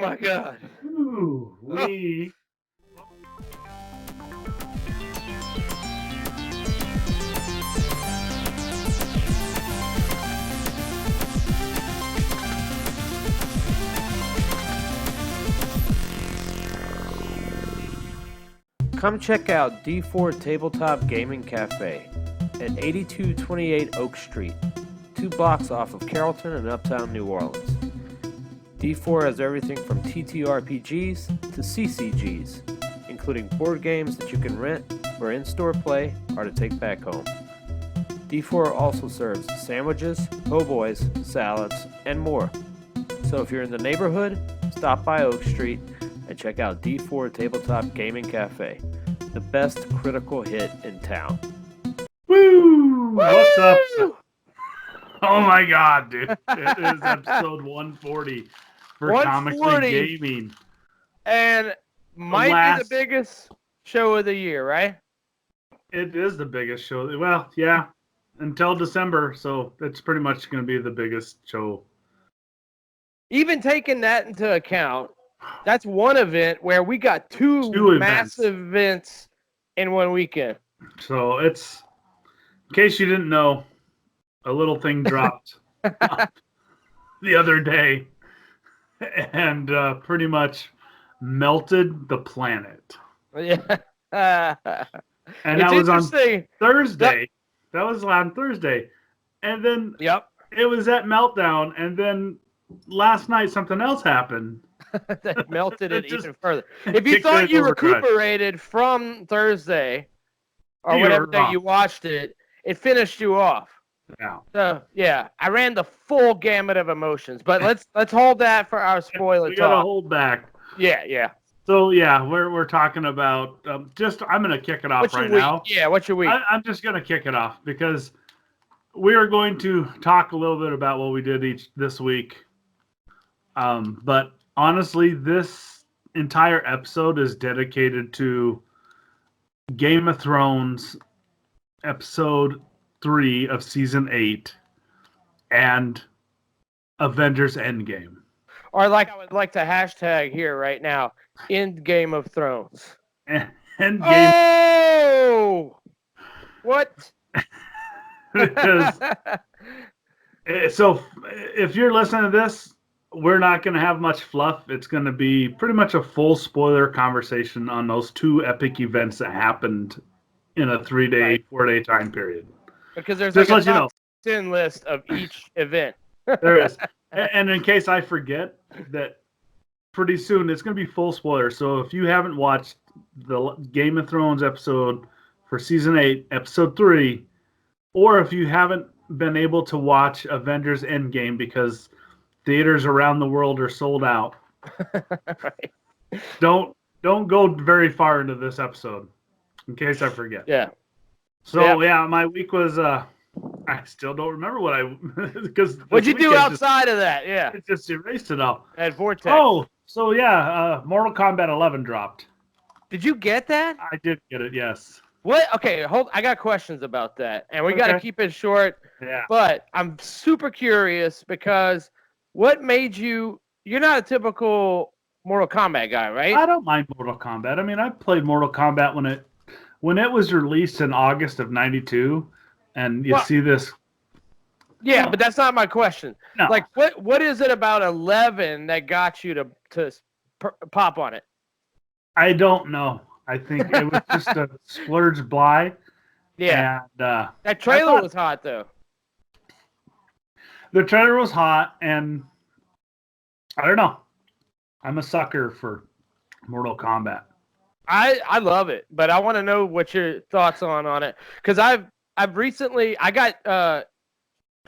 my god. Ooh, we. Come check out D4 Tabletop Gaming Cafe at 8228 Oak Street, 2 blocks off of Carrollton in Uptown New Orleans. D4 has everything from TTRPGs to CCGs, including board games that you can rent for in-store play or to take back home. D4 also serves sandwiches, po' boys, salads, and more. So if you're in the neighborhood, stop by Oak Street and check out D4 Tabletop Gaming Cafe, the best critical hit in town. Woo! What's up? Oh my god, dude. It is episode 140 for Comically Gaming. And might be the biggest show of the year, right? It is the biggest show. Well, yeah, until December, so it's pretty much going to be the biggest show. Even taking that into account, that's one event where we got two massive events in one weekend. So it's, in case you didn't know, a little thing dropped the other day and pretty much melted the planet. Yeah. And that was on Thursday. That was on Thursday. And then it was at meltdown. And then last night something else happened. That melted it even further. If you thought you recuperated from Thursday or whatever day you watched it, it finished you off. Yeah. So yeah, I ran the full gamut of emotions, but let's hold that for our spoiler talk. We gotta hold back. Yeah. So yeah, we're talking about I'm gonna kick it off right now. Yeah, what's your week? I'm just gonna kick it off because we are going to talk a little bit about what we did this week. But honestly, this entire episode is dedicated to Game of Thrones episode 3 of season 8 and Avengers Endgame. Or like I would like to hashtag here right now, Endgame of Thrones. Endgame. Oh! What? Because, so if you're listening to this, we're not going to have much fluff. It's going to be pretty much a full spoiler conversation on those 2 epic events that happened in a 3-day, 4-day time period. Because there's like a top 10 list of each event. There is. And in case I forget, that pretty soon it's going to be full spoiler. So if you haven't watched the Game of Thrones episode for season 8, episode 3, or if you haven't been able to watch Avengers Endgame because theaters around the world are sold out, right. Don't go very far into this episode in case I forget. Yeah. So yeah, my week was I still don't remember what because what'd you do outside of that? Yeah, it just erased it all. At Vortex. Oh, so yeah, Mortal Kombat 11 dropped. Did you get that? I did get it. Yes. What? Okay, I got questions about that, and we got to keep it short. Yeah. But I'm super curious because what made you? You're not a typical Mortal Kombat guy, right? I don't mind Mortal Kombat. I mean, I played Mortal Kombat when it was released in August of '92, and you see this. Yeah, but that's not my question. No. Like, what is it about 11 that got you to pop on it? I don't know. I think it was just a splurge buy. Yeah. And, that trailer was hot, though. The trailer was hot, and I don't know. I'm a sucker for Mortal Kombat. I love it, but I want to know what your thoughts on it, because I've recently I got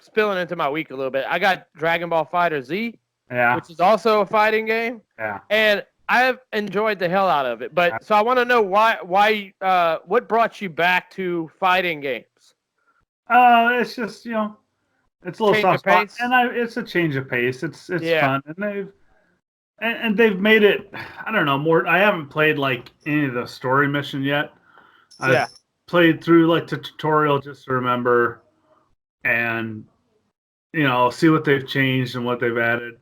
spilling into my week a little bit. I got Dragon Ball FighterZ, which is also a fighting game, and I've enjoyed the hell out of it. But so I want to know why what brought you back to fighting games? It's just it's a little soft spot, and it's a change of pace. It's fun, and they've made it. I don't know more. I haven't played like any of the story mission yet. I've played through like the tutorial just to remember, and see what they've changed and what they've added.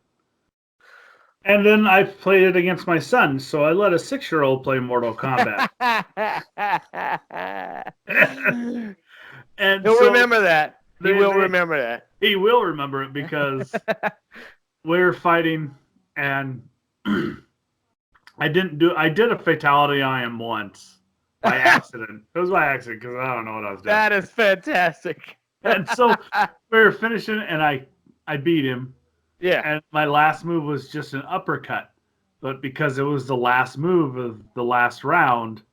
And then I played it against my son, so I let a 6-year-old play Mortal Kombat. And He'll so remember that. He will remember that. He will remember it because we were fighting, and I did a fatality on him once by accident. It was by accident because I don't know what I was doing. That is fantastic. And so we were finishing, and I beat him. Yeah. And my last move was just an uppercut. But because it was the last move of the last round,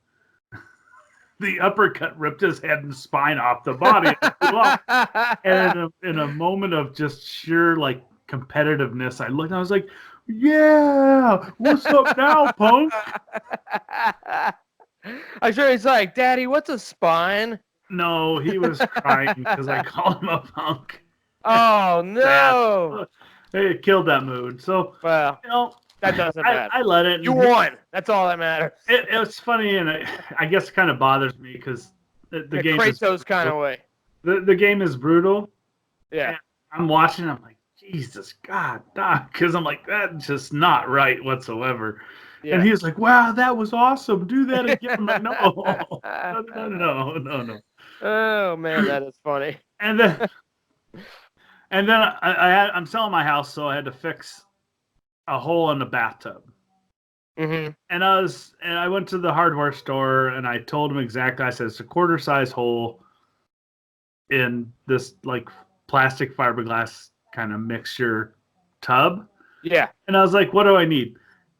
the uppercut ripped his head and spine off the body. And in a moment of just sheer like competitiveness, I looked and I was like, yeah, what's up now, punk? I'm sure he's like, Daddy, what's a spine? No, he was crying because I called him a punk. Oh, no. It killed that mood. So, well, that doesn't matter. I let it. You won. That's all that matters. It's funny, and I guess it kind of bothers me because the game is Kratos kind of way. The game is brutal. Yeah. I'm watching. I'm like, Jesus, God, because I'm like, that's just not right whatsoever. Yeah. And he was like, wow, that was awesome. Do that again. I'm like, no. Oh, man, that is funny. And then I'm selling my house, so I had to fix a hole in the bathtub. Mm-hmm. And I went to the hardware store, and I told him exactly. I said, it's a quarter-size hole in this like plastic fiberglass kind of mixture tub. Yeah. And I was like, what do I need?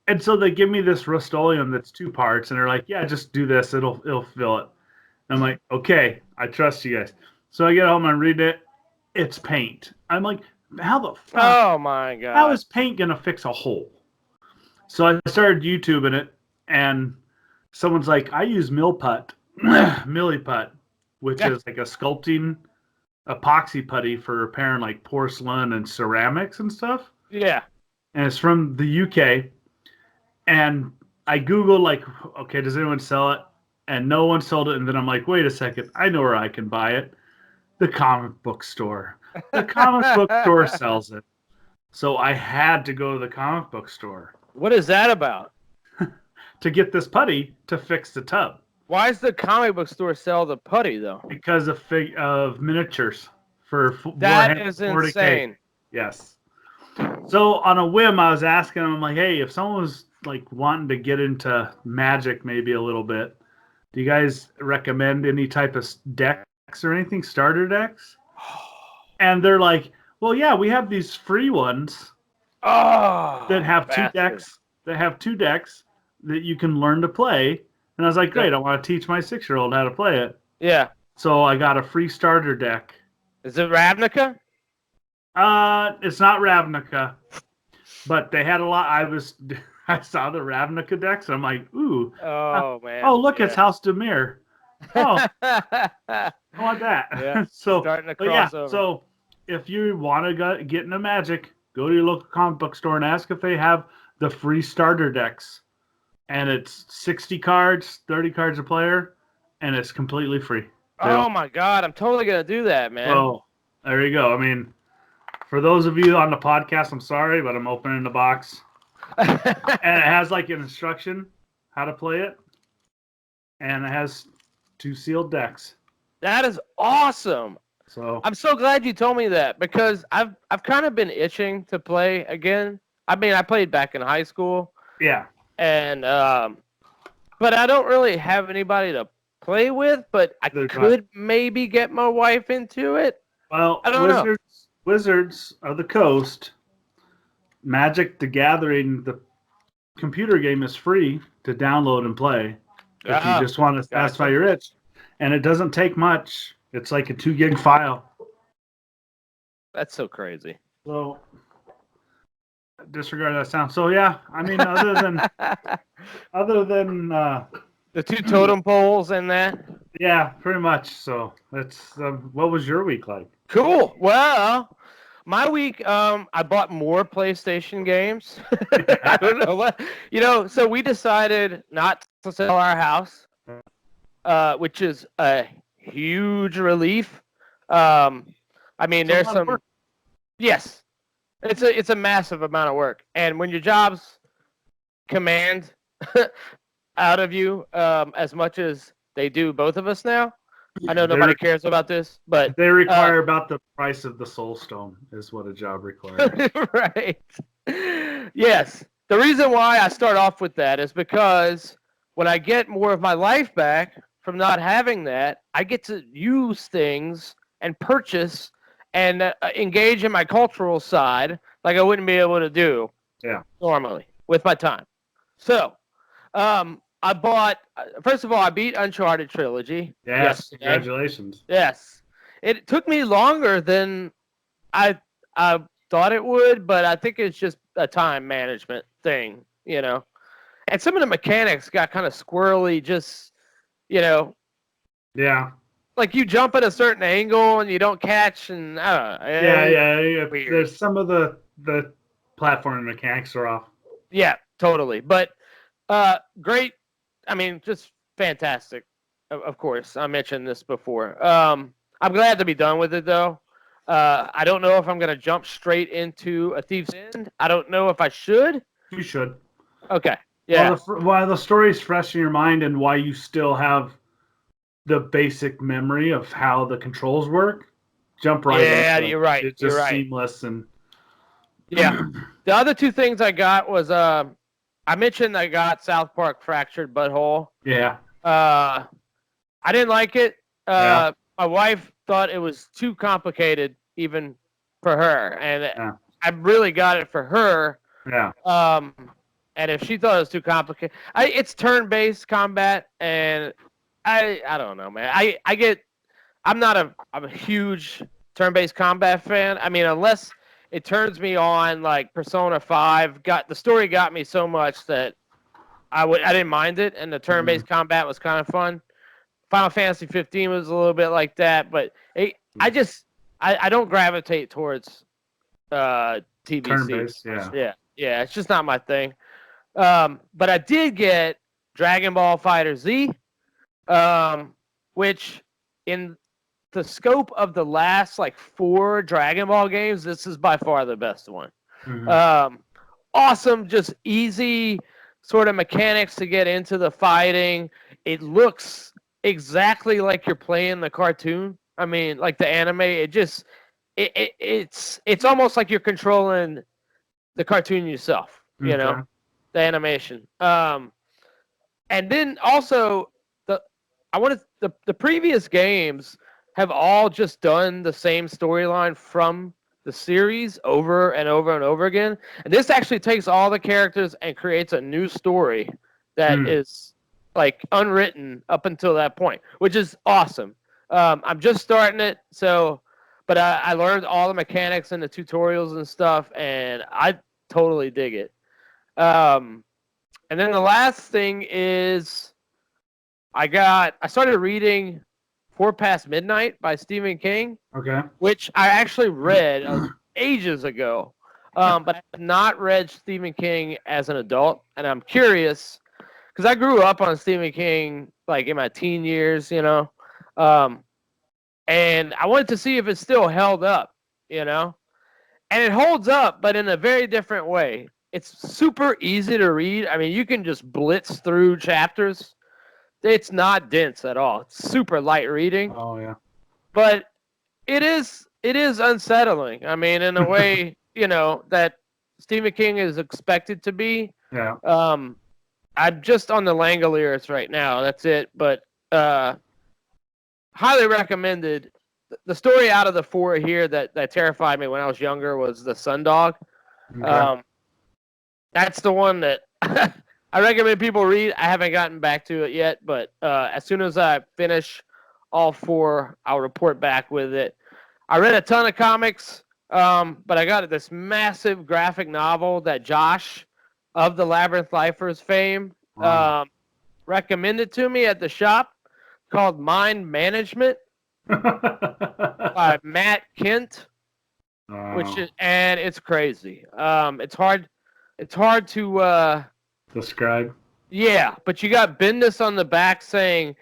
And so they give me this Rust-Oleum that's 2 parts, and they're like, yeah, just do this. It'll fill it. And I'm like, okay, I trust you guys. So I get home and read it. It's paint. I'm like, how the fuck? Oh, my God. How is paint going to fix a hole? So I started YouTubing it, and someone's like, I use Milliput, which is like a sculpting epoxy putty for repairing like porcelain and ceramics and stuff. Yeah. And it's from the UK. And I Googled, like, okay, does anyone sell it? And no one sold it. And then I'm like, wait a second. I know where I can buy it. The comic book store. The comic book store sells it. So I had to go to the comic book store. What is that about? To get this putty to fix the tub. Why does the comic book store sell the putty, though? Because of miniatures for that is 40K. Insane. Yes. So on a whim, I was asking him, I'm like, hey, if someone was like wanting to get into Magic maybe a little bit, do you guys recommend any type of decks or anything, starter decks? And they're like, well, yeah, we have these free ones that have bastard. 2 decks. That have 2 decks that you can learn to play. And I was like, great, I want to teach my 6-year-old how to play it. Yeah. So I got a free starter deck. Is it Ravnica? It's not Ravnica, but they had a lot. I saw the Ravnica decks, and I'm like, ooh. Oh, man. Oh, look, it's House Demir. Oh, I want that. Yeah. So, starting to cross over. So if you want to get into Magic, go to your local comic book store and ask if they have the free starter decks. And it's 60 cards, 30 cards a player, and it's completely free. Oh, my God. I'm totally going to do that, man. Oh, there you go. I mean, for those of you on the podcast, I'm sorry, but I'm opening the box. And it has like an instruction how to play it. And it has 2 sealed decks. That is awesome. So I'm so glad you told me that because I've kind of been itching to play again. I mean, I played back in high school. Yeah. And but I don't really have anybody to play with, but I could maybe get my wife into it. Well, I don't know. Wizards of the Coast, Magic the Gathering, the computer game is free to download and play if you just want to satisfy your itch. And it doesn't take much. It's like a 2 gig file. That's so crazy. So disregard that sound. So yeah, I mean, other than the 2 totem poles and that. Yeah, pretty much. So that's what was your week like? Cool. Well, my week, I bought more PlayStation games. I don't know what, so we decided not to sell our house, which is a huge relief. I mean, there's some, yes. It's a massive amount of work, and when your jobs command out of you as much as they do both of us now, I know nobody cares about this, but they require about the price of the soul stone is what a job requires. Right. Yes. The reason why I start off with that is because when I get more of my life back from not having that, I get to use things and purchase and engage in my cultural side like I wouldn't be able to do normally with my time. So, I bought, first of all, I beat Uncharted Trilogy. Yes, congratulations. Yes. It took me longer than I thought it would, but I think it's just a time management thing, you know. And some of the mechanics got kind of squirrely, just, you know. Yeah. Like you jump at a certain angle and you don't catch, and I don't know. Yeah. There's some of the platforming mechanics are off. Yeah, totally. But great. I mean, just fantastic. Of course, I mentioned this before. I'm glad to be done with it, though. I don't know if I'm going to jump straight into A Thief's End. I don't know if I should. You should. Okay. Yeah. While the story's fresh in your mind and why you still have the basic memory of how the controls work, jump right in. Yeah, you're right. It's just seamless. And yeah. The other two things I got was I mentioned I got South Park Fractured Butthole. Yeah. I didn't like it. My wife thought it was too complicated even for her, and I really got it for her. Yeah. And if she thought it was too complicated, it's turn-based combat, and I don't know, man. I'm not a huge turn-based combat fan. I mean, unless it turns me on like Persona 5. The story got me so much that I didn't mind it, and the turn-based combat was kind of fun. Final Fantasy 15 was a little bit like that, but I don't gravitate towards TBC. Turn-based, yeah. It's just not my thing. But I did get Dragon Ball FighterZ, which in the scope of the last like 4 Dragon Ball games, this is by far the best one. Awesome, just easy sort of mechanics to get into the fighting. It looks exactly like you're playing the cartoon. I mean, like the anime. It's almost like you're controlling the cartoon yourself. You know, the animation. And then also the previous games have all just done the same storyline from the series over and over and over again. And this actually takes all the characters and creates a new story that is like unwritten up until that point, which is awesome. I'm just starting it, but I learned all the mechanics and the tutorials and stuff, and I totally dig it. And then the last thing is I started reading 4 Past Midnight by Stephen King. Okay. Which I actually read ages ago. But I have not read Stephen King as an adult, and I'm curious because I grew up on Stephen King like in my teen years, you know. And I wanted to see if it still held up, you know. And it holds up, but in a very different way. It's super easy to read. I mean, you can just blitz through chapters. It's not dense at all. It's super light reading. Oh yeah. But it is unsettling. I mean, in a way, you know, that Stephen King is expected to be. Yeah. I'm just on the Langoliers right now. That's it. But highly recommended. The story out of the 4 here that terrified me when I was younger was the Sundog. Okay. That's the one that I recommend people read. I haven't gotten back to it yet, but as soon as I finish all 4, I'll report back with it. I read a ton of comics, but I got this massive graphic novel that Josh of the Labyrinth Lifers fame recommended to me at the shop called Mind Management by Matt Kent, and it's crazy. It's hard to describe. Yeah, but you got Bendis on the back saying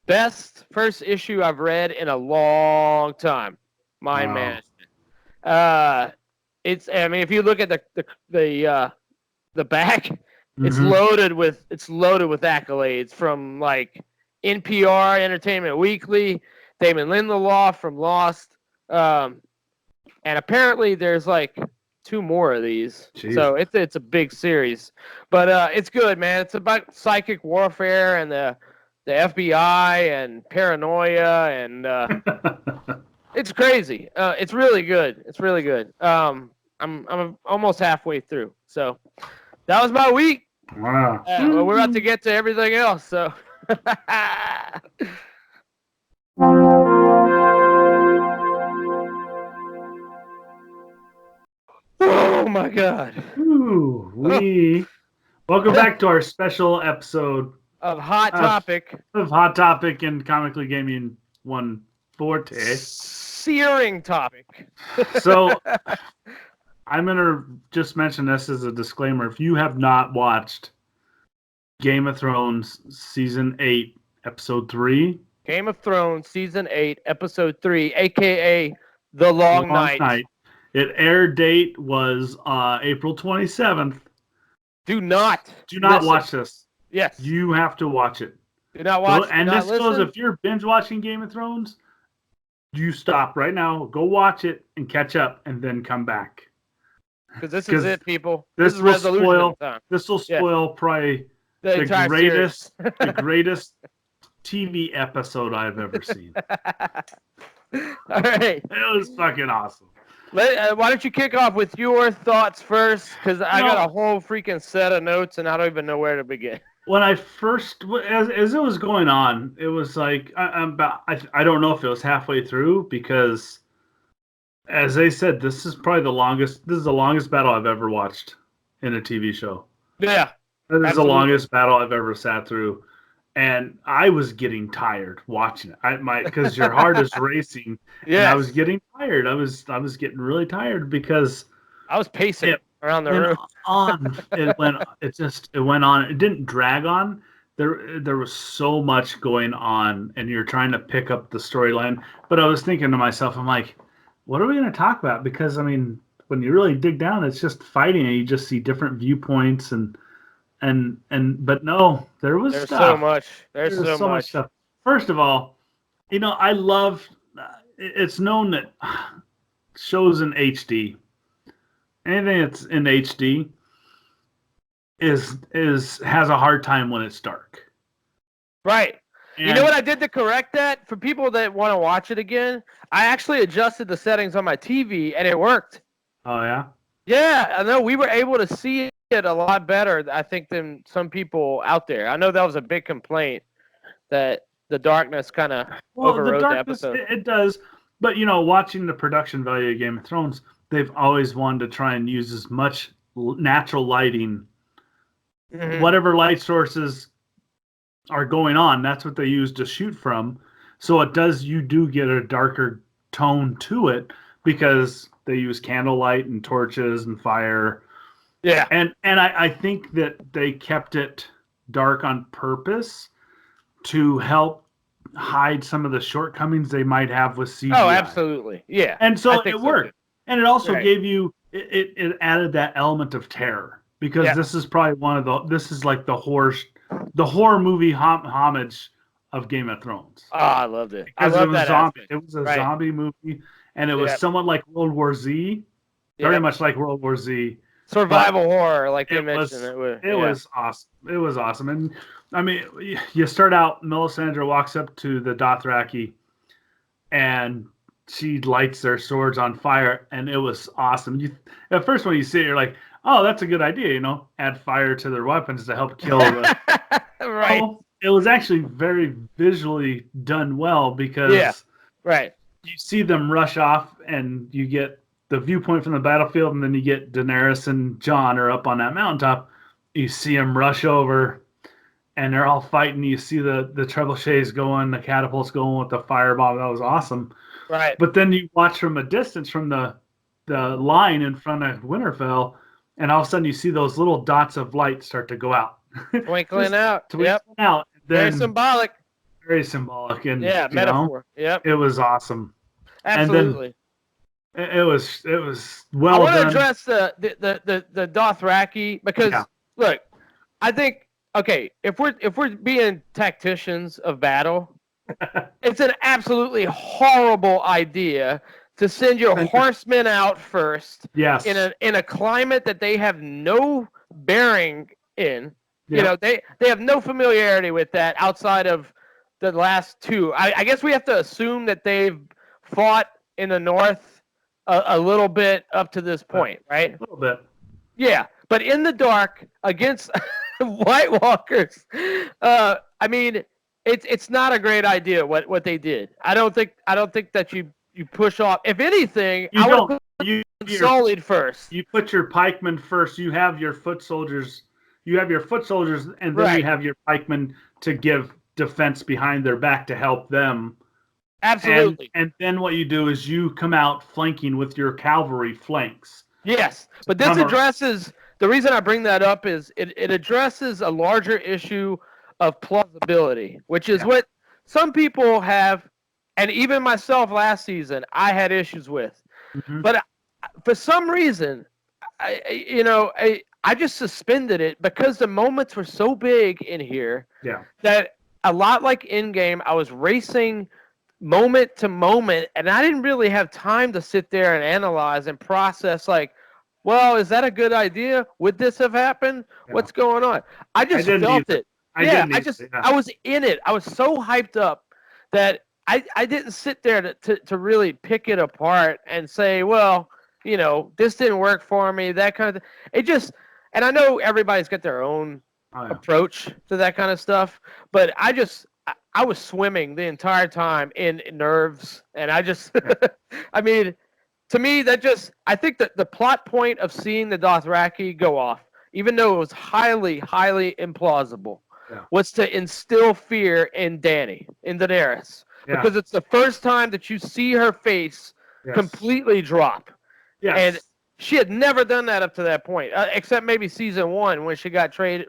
best first issue I've read in a long time. Mind Management. I mean, if you look at the back, it's Mhm. loaded with accolades from like NPR, Entertainment Weekly, Damon Lindelof from Lost, and apparently there's like 2 more of these. Jeez. So it's a big series, but it's good, man. It's about psychic warfare and the FBI and paranoia, and it's crazy. It's really good. It's really good. I'm almost halfway through. So that was my week. Wow. Well, we're about to get to everything else. So. Oh my God. Ooh, welcome back to our special episode Of Hot Topic. Of Hot Topic and Comically Gaming 140. Searing topic. So I'm going to just mention this as a disclaimer. If you have not watched Game of Thrones Season 8, Episode 3. Game of Thrones Season 8, Episode 3, a.k.a. The Long Night. Its air date was April 27th. Do not watch this. Yes. You have to watch it. Do not watch it. And this goes, if you're binge watching Game of Thrones, you stop right now, go watch it, and catch up, and then come back. Because this is it, people. This is will resolution time. This will spoil probably the greatest the greatest TV episode I've ever seen. All right. It was fucking awesome. Why don't you kick off with your thoughts first? Because I got a whole freaking set of notes, and I don't even know where to begin. When I first, as it was going on, it was like I don't know if it was halfway through, because, as they said, this is probably the longest. This is the longest battle I've ever watched in a TV show. Yeah, this is the longest battle I've ever sat through, and I was getting tired watching it. Because your heart is racing. Yeah, I was getting tired. I was getting really tired because I was pacing around the room. It went on. It didn't drag on. There was so much going on, and you're trying to pick up the storyline. But I was thinking to myself, I'm like, what are we going to talk about? Because I mean, when you really dig down, it's just fighting, and you just see different viewpoints but no, there's stuff. So much. There's so much stuff. First of all, I love. It's known that shows in HD, anything that's in HD, has a hard time when it's dark. Right. And you know what I did to correct that? For people that want to watch it again, I actually adjusted the settings on my TV, and it worked. Oh yeah. Yeah, I know we were able to see it a lot better, I think, than some people out there. I know that was a big complaint, that the darkness kind of overrode the episode. It does, but watching the production value of Game of Thrones, they've always wanted to try and use as much natural lighting, whatever light sources are going on. That's what they use to shoot from. So you do get a darker tone to it because they use candlelight and torches and fire. Yeah. And I think that they kept it dark on purpose to help hide some of the shortcomings they might have with CGI. Oh, absolutely. Yeah. And so it worked. And it also gave you, it added that element of terror, because this is probably this is like the horror movie homage of Game of Thrones. Oh, I loved it. Because it was a zombie movie, and it was somewhat like World War Z, very much like World War Z. Survival horror, like they mentioned. It was awesome. It was awesome. And I mean, you start out, Melisandre walks up to the Dothraki, and she lights their swords on fire, and it was awesome. At first, when you see it, you're like, oh, that's a good idea, add fire to their weapons to help kill the... Right. Oh, it was actually very visually done well, because you see them rush off, and you get the viewpoint from the battlefield, and then you get Daenerys and Jon are up on that mountaintop. You see them rush over, and they're all fighting. You see the trebuchets going, the catapults going with the fireball. That was awesome. Right. But then you watch from a distance from the line in front of Winterfell, and all of a sudden you see those little dots of light start to go out. Twinkling out. Out. Very symbolic. Very symbolic. And metaphor. It was awesome. Absolutely. It was well I want done. to address the Dothraki because look, I think if we're being tacticians of battle, it's an absolutely horrible idea to send your horsemen out first. Yes. In a climate that they have no bearing in. You know, they have no familiarity with that outside of the last two. I guess we have to assume that they've fought in the north a little bit up to this point, right? A little bit. Yeah, but in the dark against White Walkers, I mean, it's not a great idea what they did. I don't think that you push off. If anything, I would put Sullied first. You put your pikemen first. You have your foot soldiers. And then you have your pikemen to give defense behind their back to help them. Absolutely. And then what you do is you come out flanking with your cavalry flanks. Yes, but this addresses the reason I bring that up is it addresses a larger issue of plausibility, which is what some people have, and even myself last season I had issues with. Mm-hmm. But for some reason, I just suspended it because the moments were so big in here that a lot like Endgame, I was racing moment to moment, and I didn't really have time to sit there and analyze and process like, well, is that a good idea? Would this have happened? Yeah. What's going on? I just felt it. I was in it. I was so hyped up that I didn't sit there to really pick it apart and say, well, this didn't work for me, that kind of thing. It just, and I know everybody's got their own approach to that kind of stuff, but I was swimming the entire time in nerves, and I just, I mean, to me, I think that the plot point of seeing the Dothraki go off, even though it was highly, highly implausible, was to instill fear in Daenerys, because it's the first time that you see her face completely drop. Yes. And she had never done that up to that point, except maybe season 1 when she got traded,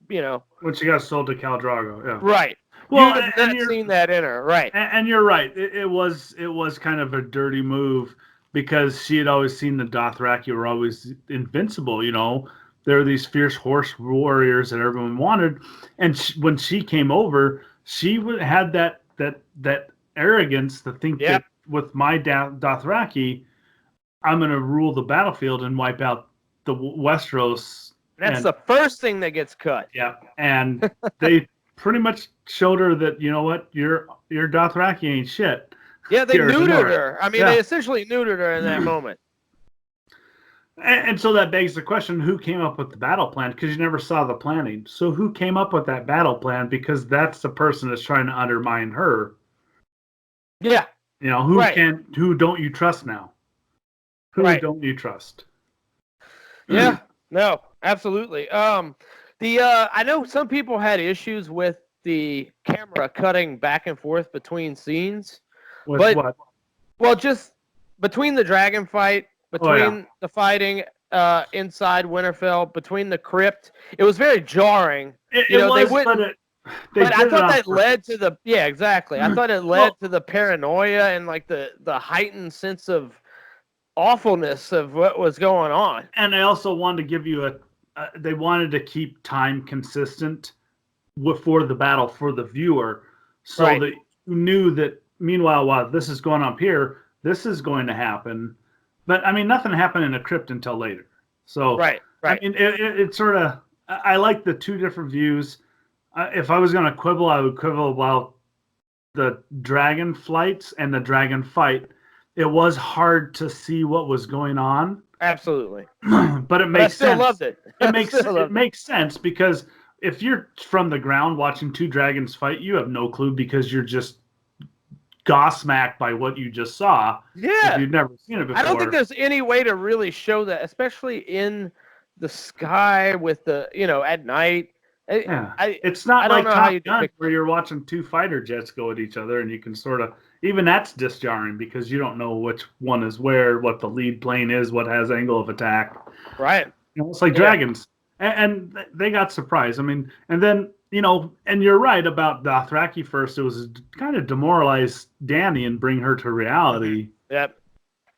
When she got sold to Khal Drogo, Right. Well, you have not seen that in her, right? And you're right. It was kind of a dirty move because she had always seen the Dothraki were always invincible. There were these fierce horse warriors that everyone wanted, and when she came over, she had that arrogance to think that with my Dothraki, I'm going to rule the battlefield and wipe out the Westeros. That's the first thing that gets cut. Yeah, and they pretty much showed her that, you know what, your Dothraki ain't shit. Yeah, they neutered her. I mean, they essentially neutered her in that moment. And so that begs the question, who came up with the battle plan? Because you never saw the planning. So who came up with that battle plan? Because that's the person that's trying to undermine her. Yeah. Who don't you trust now? Who don't you trust? Yeah, no, absolutely. I know some people had issues with the camera cutting back and forth between scenes. With what? Well, just between the dragon fight, between the fighting inside Winterfell, between the crypt, it was very jarring. But I thought that led to the exactly. I thought it led to the paranoia and like the heightened sense of awfulness of what was going on. And I also wanted to give you they wanted to keep time consistent for the battle for the viewer, so that you knew that meanwhile, while this is going up here, this is going to happen. But I mean, nothing happened in the crypt until later. So right. I mean, it sort of. I like the two different views. If I was going to quibble, I would quibble about the dragon flights and the dragon fight. It was hard to see what was going on. Absolutely. But it makes sense. I still loved it. It makes sense because if you're from the ground watching two dragons fight, you have no clue because you're just gobsmacked by what you just saw. Yeah. If you've never seen it before. I don't think there's any way to really show that, especially in the sky with the, at night. It's not like Top Gun where you're watching two fighter jets go at each other and you can sort of, even that's disjarring because you don't know which one is where, what the lead plane is, what has angle of attack. Right. It's like dragons. And they got surprised. I mean, and then, and you're right about Dothraki first. It was kind of demoralize Dany and bring her to reality. Yep.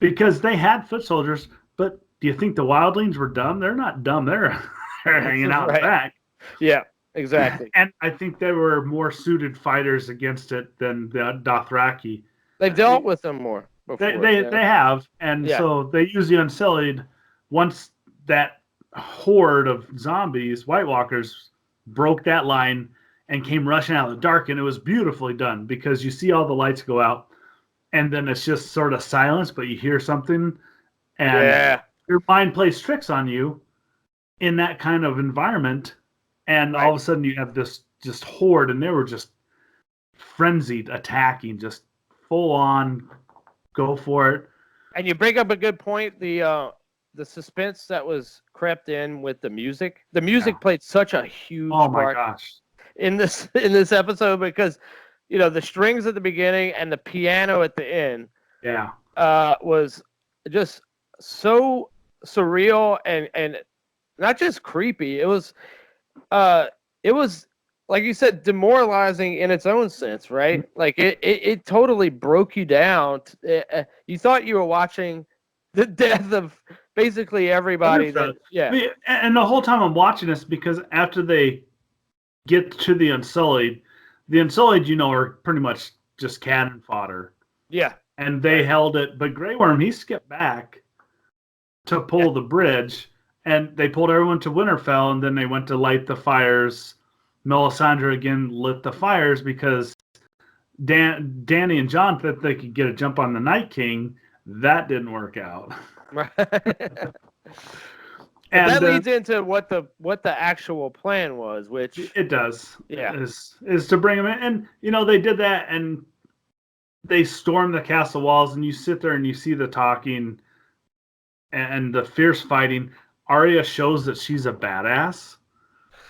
because they had foot soldiers, but do you think the wildlings were dumb? They're not dumb. They're hanging out back. Yeah, exactly. And I think they were more suited fighters against it than the Dothraki. They've dealt with them more before. They have, and so they use the Unsullied. Once that horde of zombies, White Walkers, broke that line and came rushing out of the dark, and it was beautifully done because you see all the lights go out, and then it's just sort of silence, but you hear something, and your mind plays tricks on you in that kind of environment, and all of a sudden you have this just horde, and they were just frenzied attacking, just full on, go for it. And you bring up a good point. The suspense that was crept in with the music. The music played such a huge part in this episode because the strings at the beginning and the piano at the end was just so surreal and not just creepy. It was like you said, demoralizing in its own sense, right? Like it totally broke you down. You thought you were watching the death of basically everybody. And the whole time I'm watching this, because after they get to the Unsullied, are pretty much just cannon fodder. Yeah. And they held it, but Grey Worm, he skipped back to pull the bridge, and they pulled everyone to Winterfell, and then they went to light the fires. Melisandre again lit the fires because Danny and Jon thought they could get a jump on the Night King. That didn't work out. And that leads into what the actual plan was, which it does. Is to bring them in, and they did that, and they stormed the castle walls, and you sit there and you see the talking and the fierce fighting. Arya shows that she's a badass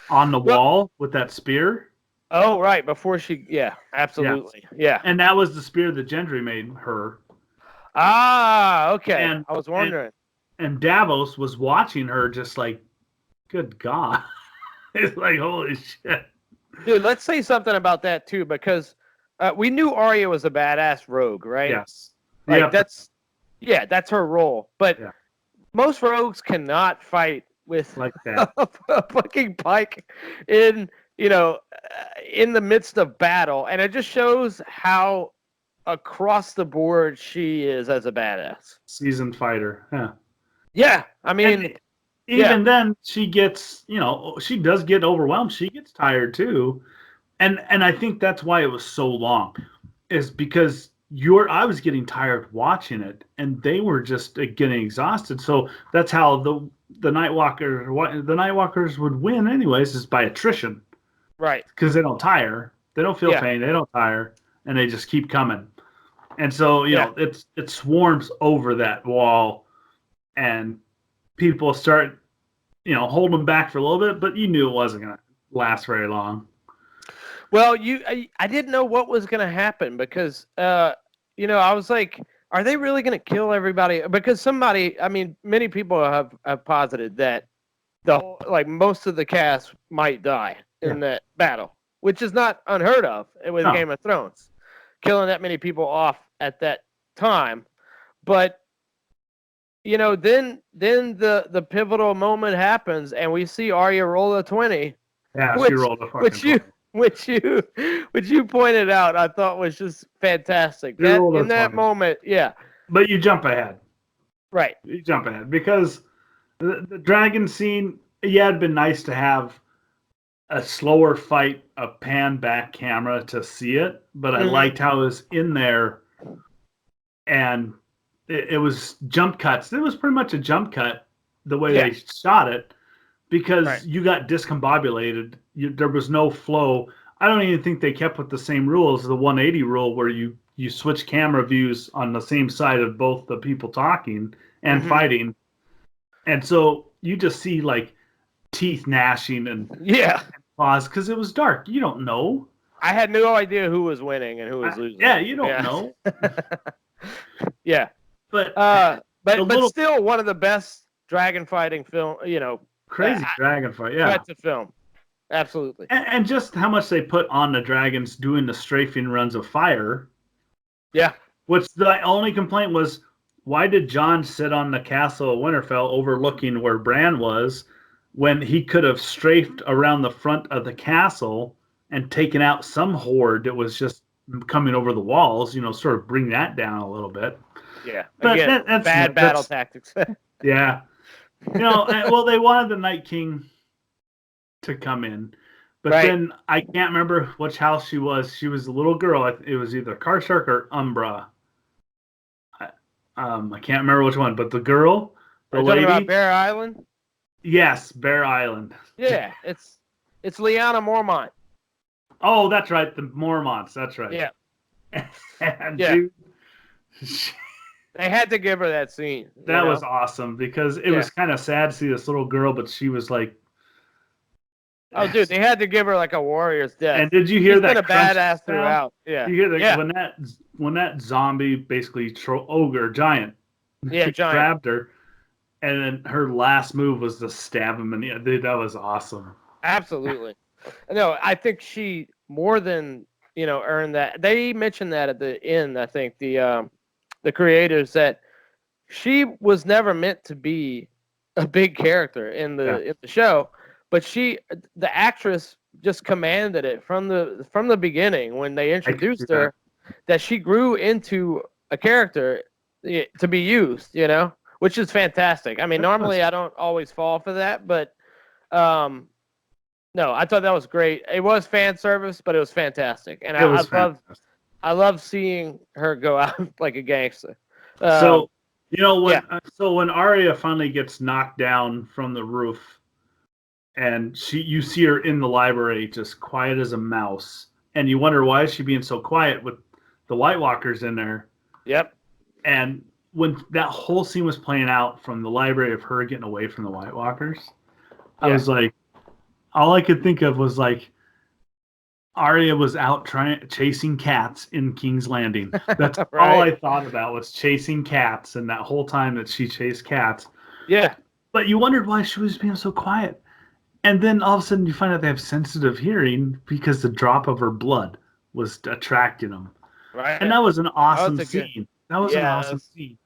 on the wall with that spear. Oh, right. Before she, absolutely. Yeah. And that was the spear that Gendry made her. Ah, okay. And I was wondering. And Davos was watching her just like, good God. It's like, holy shit. Dude, let's say something about that too, because we knew Arya was a badass rogue, right? Yes. Like that's her role. But most rogues cannot fight with like that. a fucking pike in the midst of battle, and it just shows how across the board she is as a badass, seasoned fighter. Yeah, I mean, even then she gets, she does get overwhelmed. She gets tired too, and I think that's why it was so long, is because I was getting tired watching it, and they were just getting exhausted. So that's how the Nightwalkers would win anyways, is by attrition. Right. Because they don't tire. They don't feel pain. They don't tire. And they just keep coming. And so, it swarms over that wall, and people start, holding them back for a little bit, but you knew it wasn't going to last very long. Well, I didn't know what was going to happen because, I was like, are they really going to kill everybody? Because many people have posited that most of the cast might die in that battle, which is not unheard of with Game of Thrones, killing that many people off at that time. But then the pivotal moment happens, and we see Arya roll a 20. Yeah, she rolled a fucking 20. Which you pointed out, I thought was just fantastic. That moment, But you jump ahead. Right. You jump ahead because the dragon scene, it'd been nice to have a slower fight, a pan back camera to see it, but I liked how it was in there, and it was jump cuts. It was pretty much a jump cut the way they shot it, because you got discombobulated. There was no flow. I don't even think they kept with the same rules, the 180 rule, where you switch camera views on the same side of both the people talking and fighting. And so you just see like teeth gnashing and claws, because it was dark. You don't know. I had no idea who was winning and who was losing. Yeah, you don't know. But still one of the best dragon fighting film, crazy dragon fight. Yeah. That's a film. Absolutely. And just how much they put on the dragons doing the strafing runs of fire. Yeah. Which the only complaint was why did John sit on the castle of Winterfell overlooking where Bran was when he could have strafed around the front of the castle and taken out some horde that was just coming over the walls, sort of bring that down a little bit. Yeah. But Again, bad battle tactics. Yeah. Well, they wanted the Night King to come in. But then I can't remember which house she was. She was a little girl. It was either Karstark or Umbra. I can't remember which one. But the girl, the lady. Talking about Bear Island? Yes, Bear Island. Yeah, it's Lyanna Mormont. Oh, that's right. The Mormonts. That's right. Yeah. And yeah. Dude, they had to give her that scene. That was awesome because it was kind of sad to see this little girl, but she was like, oh, dude, they had to give her like a warrior's death. And did you hear that? She's been a badass throughout. Yeah. You hear that when that zombie basically ogre giant, grabbed her, and then her last move was to stab him, and dude, that was awesome. Absolutely. No, I think she more than earned that. They mentioned that at the end. I think the creators that she was never meant to be a big character in the show. But the actress just commanded it from the beginning when they introduced her that she grew into a character to be used, which is fantastic. I mean, normally I don't always fall for that, but no, I thought that was great. It was fan service, but it was fantastic, and I love seeing her go out like a gangster. So when Arya finally gets knocked down from the roof. And you see her in the library just quiet as a mouse. And you wonder, why is she being so quiet with the White Walkers in there? Yep. And when that whole scene was playing out from the library of her getting away from the White Walkers, I was like, all I could think of was like, Arya was out chasing cats in King's Landing. That's all I thought about was chasing cats. And that whole time that she chased cats. Yeah. But you wondered why she was being so quiet. And then all of a sudden you find out they have sensitive hearing because the drop of her blood was attracting them. Right. And that was an awesome scene. That was an awesome scene.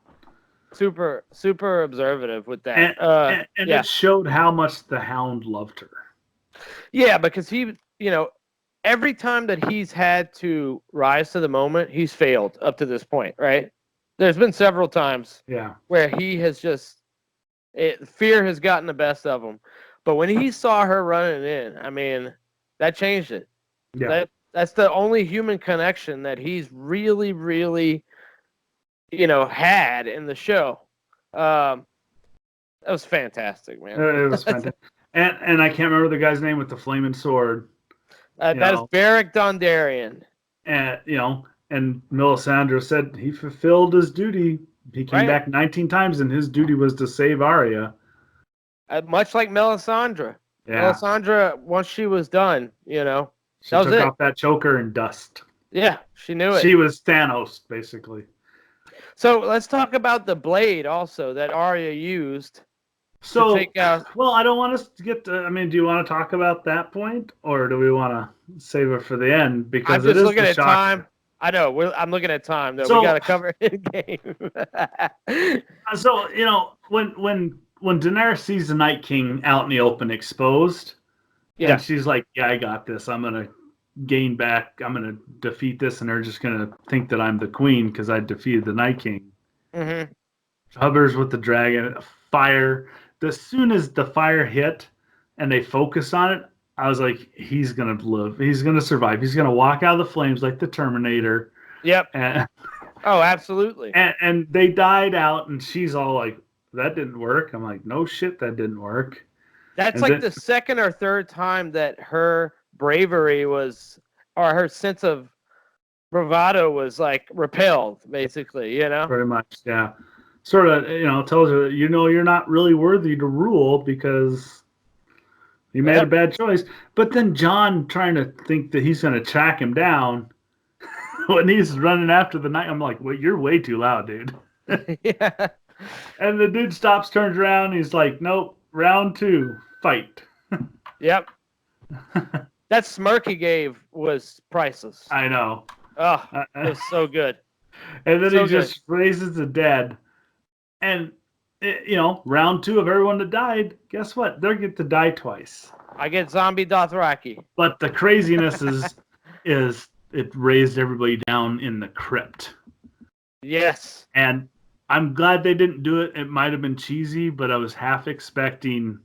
Super, super observative with that. And it showed how much the Hound loved her. Yeah, because he, every time that he's had to rise to the moment, he's failed up to this point, right? There's been several times where he has fear has gotten the best of him. But when he saw her running in, I mean, that changed it. Yeah. That's the only human connection that he's really, really, had in the show. That was fantastic, man. It was fantastic. And I can't remember the guy's name with the flaming sword. That is Beric Dondarrion. And, and Melisandre said he fulfilled his duty. He came back 19 times, and his duty was to save Arya. Much like Melisandre. Yeah. Melisandre, once she was done, she took off that choker and dust. Yeah, she knew it. She was Thanos, basically. So let's talk about the blade also that Arya used to take out. Well, I don't want us to get to. I mean, do you want to talk about that point, or do we want to save it for the end? Because I'm just looking at time. I know. I'm looking at time, though. We got to cover it in game. So when Daenerys sees the Night King out in the open exposed, and she's like, yeah, I got this. I'm going to gain back. I'm going to defeat this, and they're just going to think that I'm the queen because I defeated the Night King. Mm-hmm. Hovers with the dragon. Fire. As soon as the fire hit and they focus on it, I was like, he's going to live. He's going to survive. He's going to walk out of the flames like the Terminator. Yep. And, absolutely. And they died out, and she's all like, that didn't work. I'm like, no shit, that didn't work. That's like the second or third time that her bravery or her sense of bravado was like repelled, basically, Pretty much, yeah. Sort of, tells her, you're not really worthy to rule because you made a bad choice. But then Jon trying to think that he's going to track him down when he's running after the night. I'm like, well, you're way too loud, dude. Yeah. And the dude stops, turns around. He's like, nope, round 2, fight. Yep. That smirk he gave was priceless. I know. Oh, it was so good. And then he just raises the dead. And round 2 of everyone that died, guess what? They get to die twice. I get zombie Dothraki. But the craziness is it raised everybody down in the crypt. Yes. And I'm glad they didn't do it. It might have been cheesy, but I was half expecting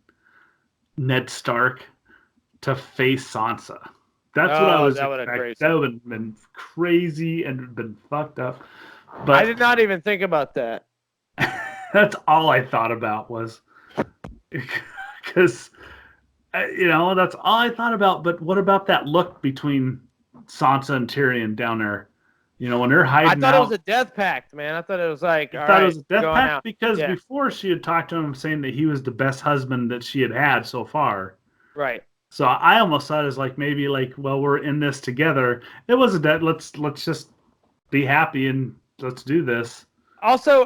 Ned Stark to face Sansa. That's what I was expecting. That would have been crazy and been fucked up. But I did not even think about that. That's all I thought about was because that's all I thought about. But what about that look between Sansa and Tyrion down there? When they're hiding out. I thought it was a death pact, man. I thought it was like, I thought it was a death pact because before she had talked to him saying that he was the best husband that she had so far. Right. So I almost thought it was like maybe like, well, we're in this together. It wasn't that. Let's just be happy and let's do this. Also,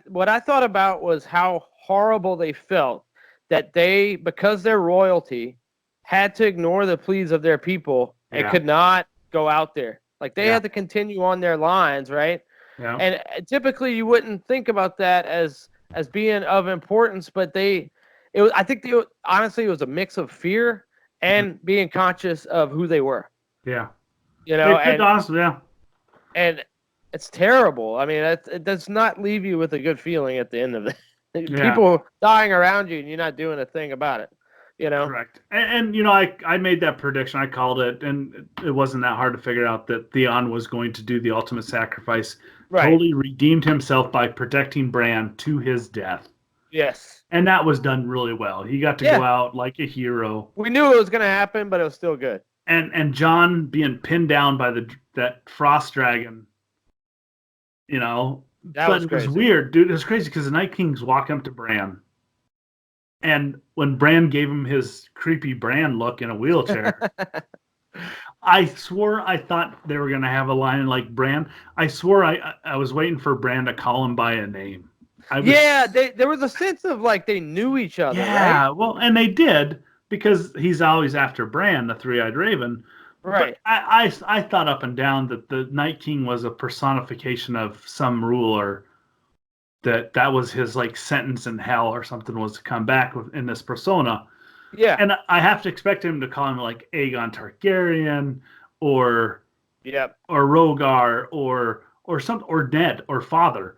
what I thought about was how horrible they felt that they, because they're royalty, had to ignore the pleas of their people and could not go out there. Like they had to continue on their lines, right? Yeah. And typically you wouldn't think about that as being of importance, but honestly, it was a mix of fear and being conscious of who they were. Yeah. And it's terrible. I mean, it does not leave you with a good feeling at the end of it. People dying around you and you're not doing a thing about it. Correct. And I made that prediction. I called it, and it wasn't that hard to figure out that Theon was going to do the ultimate sacrifice. Right. Totally redeemed himself by protecting Bran to his death. Yes. And that was done really well. He got to go out like a hero. We knew it was going to happen, but it was still good. And Jon being pinned down by that frost dragon, that was weird, dude. It was crazy because the Night King's walking up to Bran. And when Bran gave him his creepy Bran look in a wheelchair, I swore I thought they were going to have a line like Bran. I swore I was waiting for Bran to call him by a name. There was a sense of like they knew each other. Yeah, right? Well, and they did because he's always after Bran, the Three-Eyed Raven. Right. But I thought up and down that the Night King was a personification of some ruler. That was his like sentence in hell or something, was to come back in this persona. Yeah. And I have to expect him to call him like Aegon Targaryen or Rogar or Ned or father.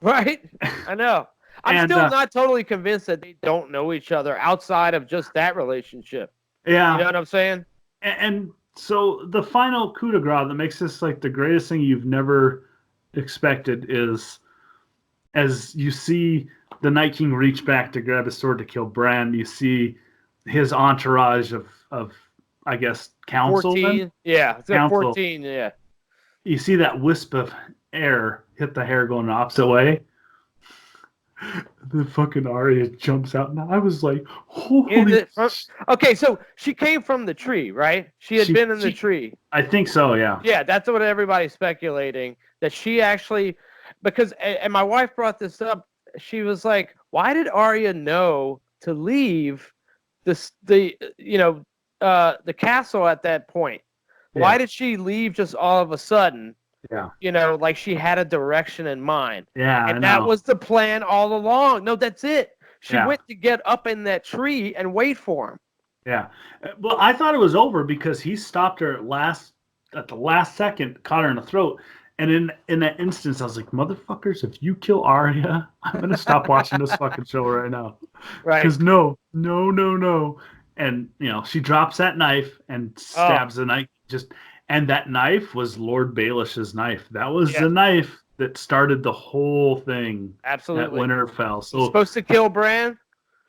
Right? I know. I'm still not totally convinced that they don't know each other outside of just that relationship. Yeah. You know what I'm saying? And so the final coup de grace that makes this like the greatest thing you've never expected is, as you see the Night King reach back to grab his sword to kill Bran, you see his entourage of I guess, councilmen. 14. Yeah, it's council. 14, yeah. You see that wisp of air hit the hair going the opposite way. The fucking Arya jumps out, and I was like, holy okay, so she came from the tree, right? She had been in the tree. I think so, yeah. Yeah, that's what everybody's speculating, that she actually, because, and my wife brought this up, she was like, why did Arya know to leave the castle at that point? Yeah. Why did she leave just all of a sudden? Yeah. Like she had a direction in mind. Yeah. And that was the plan all along. No, that's it. She went to get up in that tree and wait for him. Yeah. Well, I thought it was over because he stopped her at the last second, caught her in the throat. And in that instance, I was like, motherfuckers, if you kill Arya, I'm going to stop watching this fucking show right now. Right. Because no. And, she drops that knife and stabs the knife. And that knife was Lord Baelish's knife. That was the knife that started the whole thing. Absolutely. At Winterfell. So it was supposed to kill Bran.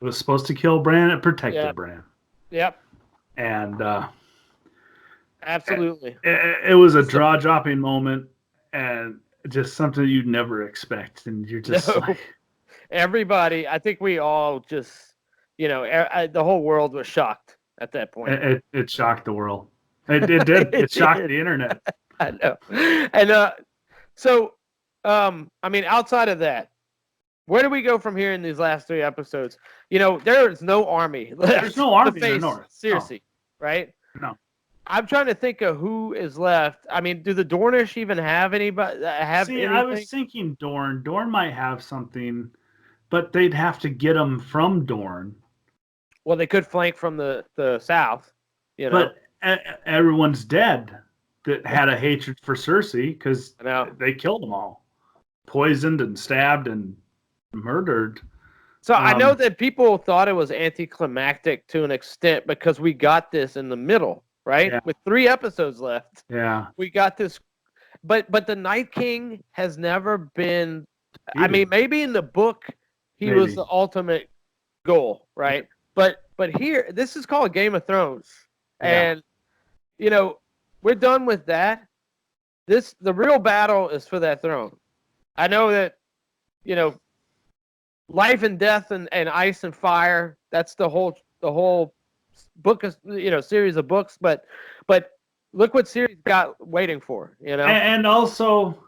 It was supposed to kill Bran. It protected Bran. Yep. And absolutely. It was a jaw-dropping moment and just something you'd never expect. And you're just like... Everybody, I think we all just, the whole world was shocked at that point. It shocked the world. It did. It shocked the internet. I know. And so, outside of that, where do we go from here in these last 3 episodes? There is no army. There's no army in the north. Seriously, right? No. I'm trying to think of who is left. I mean, do the Dornish even have anybody? See, I was thinking Dorne. Dorne might have something, but they'd have to get them from Dorne. Well, they could flank from the south, you know. But everyone's dead that had a hatred for Cersei because they killed them all, poisoned and stabbed and murdered. So I know that people thought it was anticlimactic to an extent because we got this in the middle, right? Yeah. With 3 episodes left. Yeah. We got this, but the Night King has never been. Either. I mean, maybe in the book he was the ultimate goal, right? But here, this is called Game of Thrones, and you know we're done with that. The real battle is for that throne. I know that, you know, life and death and ice and fire. That's the whole book of, you know, series of books. But look what Ciri's got waiting for, you know. And also,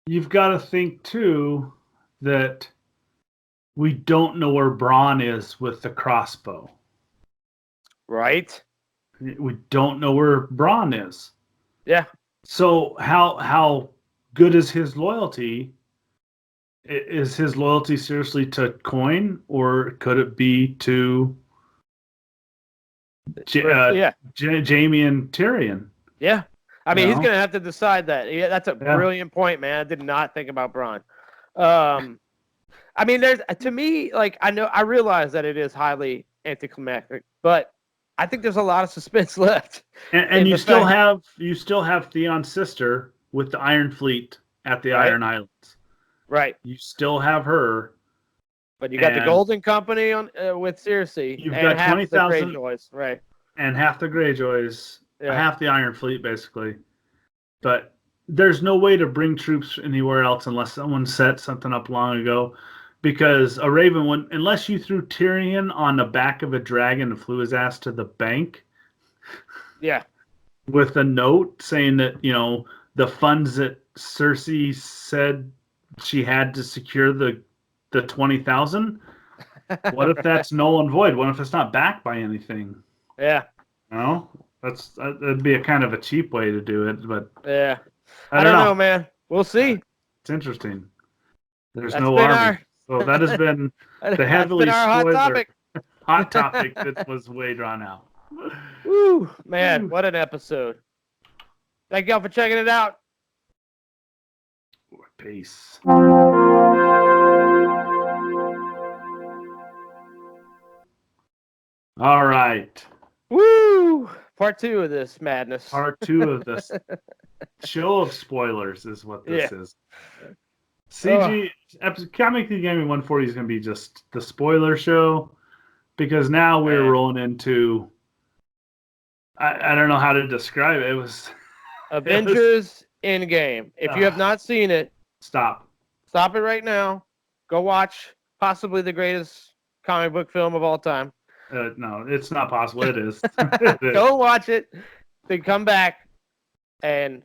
you've got to think too that we don't know where Bronn is with the crossbow. Right. We don't know where Bronn is. Yeah. So how good is his loyalty? Is his loyalty seriously to Coin, or could it be to Jaime and Tyrion? Yeah. I mean, he's going to have to decide that. Yeah, that's a brilliant point, man. I did not think about Bronn. I mean, there's, to me, like, I realize that it is highly anticlimactic, but I think there's a lot of suspense left. And you still have Theon's sister with the Iron Fleet at the Iron Islands. Right. You still have her. But you got the Golden Company on with Cersei. You've got 20,000 Greyjoys, right? And half the Greyjoys, half the Iron Fleet, basically. But there's no way to bring troops anywhere else unless someone set something up long ago. Because a Raven, unless you threw Tyrion on the back of a dragon and flew his ass to the bank, with a note saying that, you know, the funds that Cersei said she had to secure the 20,000. What if that's null and void? What if it's not backed by anything? Yeah. No, that'd be a kind of a cheap way to do it, but I don't know, man. We'll see. It's interesting. There's no army. So that has been the heavily spoiler hot topic that was way drawn out. Woo, man, what an episode. Thank y'all for checking it out. Peace. All right. Woo! Part 2 of this madness. Part 2 of this show of spoilers is what this is. CG Comically Gaming 140 is going to be just the spoiler show, because now we're rolling into I don't know how to describe it. It was Avengers Endgame. If you have not seen it, stop it right now. Go watch possibly the greatest comic book film of all time. No, it's not possible. It is. Go watch it, then come back and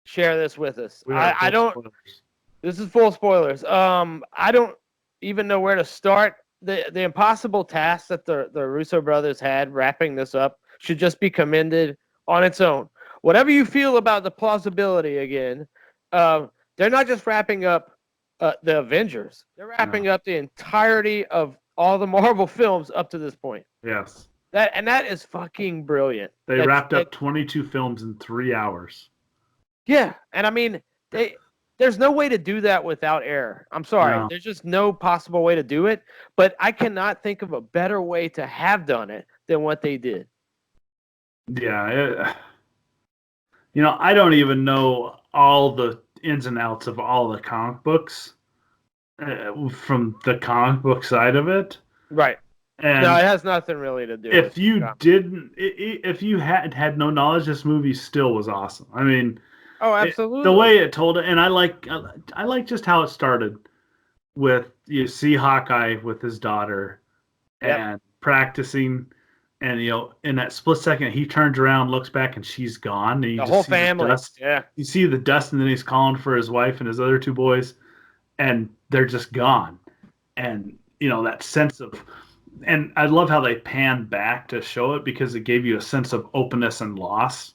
share this with us. I don't. Spoilers. This is full spoilers. I don't even know where to start. The impossible task that the Russo brothers had wrapping this up should just be commended on its own. Whatever you feel about the plausibility, again, they're not just wrapping up the Avengers. They're wrapping up the entirety of all the Marvel films up to this point. Yes. That is fucking brilliant. They wrapped up 22 films in 3 hours. Yeah, and I mean, there's no way to do that without error. I'm sorry. No. There's just no possible way to do it. But I cannot think of a better way to have done it than what they did. Yeah. You know, I don't even know all the ins and outs of all the comic books from the comic book side of it. Right. And no, it has nothing really to do with it. If you had no knowledge, this movie still was awesome. I mean, oh, absolutely. The way it told it, and I like just how it started with, you see Hawkeye with his daughter and practicing, and you know, in that split second he turns around, looks back, and she's gone. And you the whole family. You see the dust, and then he's calling for his wife and his other 2 boys, and they're just gone. And you know, that sense of and I love how they panned back to show it because it gave you a sense of openness and loss.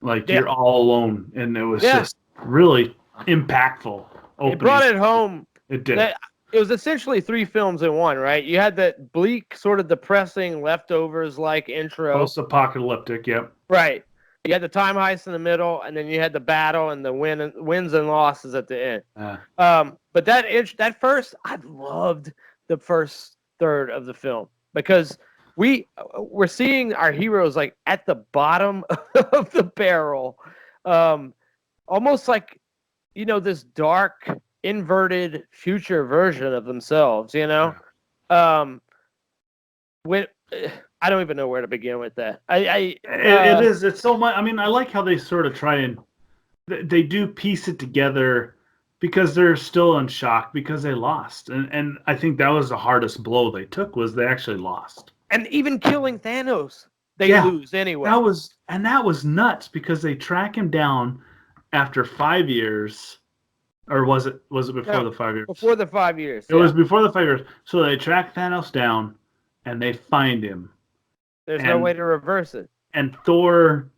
Like you're all alone, and it was just really impactful. It brought it home. It did. It was essentially 3 films in one, right? You had that bleak, sort of depressing leftovers like intro. Post-apocalyptic, yep. Right. You had the time heist in the middle, and then you had the battle and the wins and losses at the end. But that first, I loved the first third of the film because we're seeing our heroes like at the bottom of the barrel, almost like this dark, inverted future version of themselves. When I don't even know where to begin with that. It is. It's so much. I mean, I like how they sort of try and they do piece it together because they're still in shock because they lost, and I think that was the hardest blow they took was they actually lost. And even killing Thanos, they lose anyway. That was nuts because they track him down after 5 years, or was it before the 5 years? Before the 5 years. It was before the 5 years. So they track Thanos down, and they find him. There's no way to reverse it. And Thor,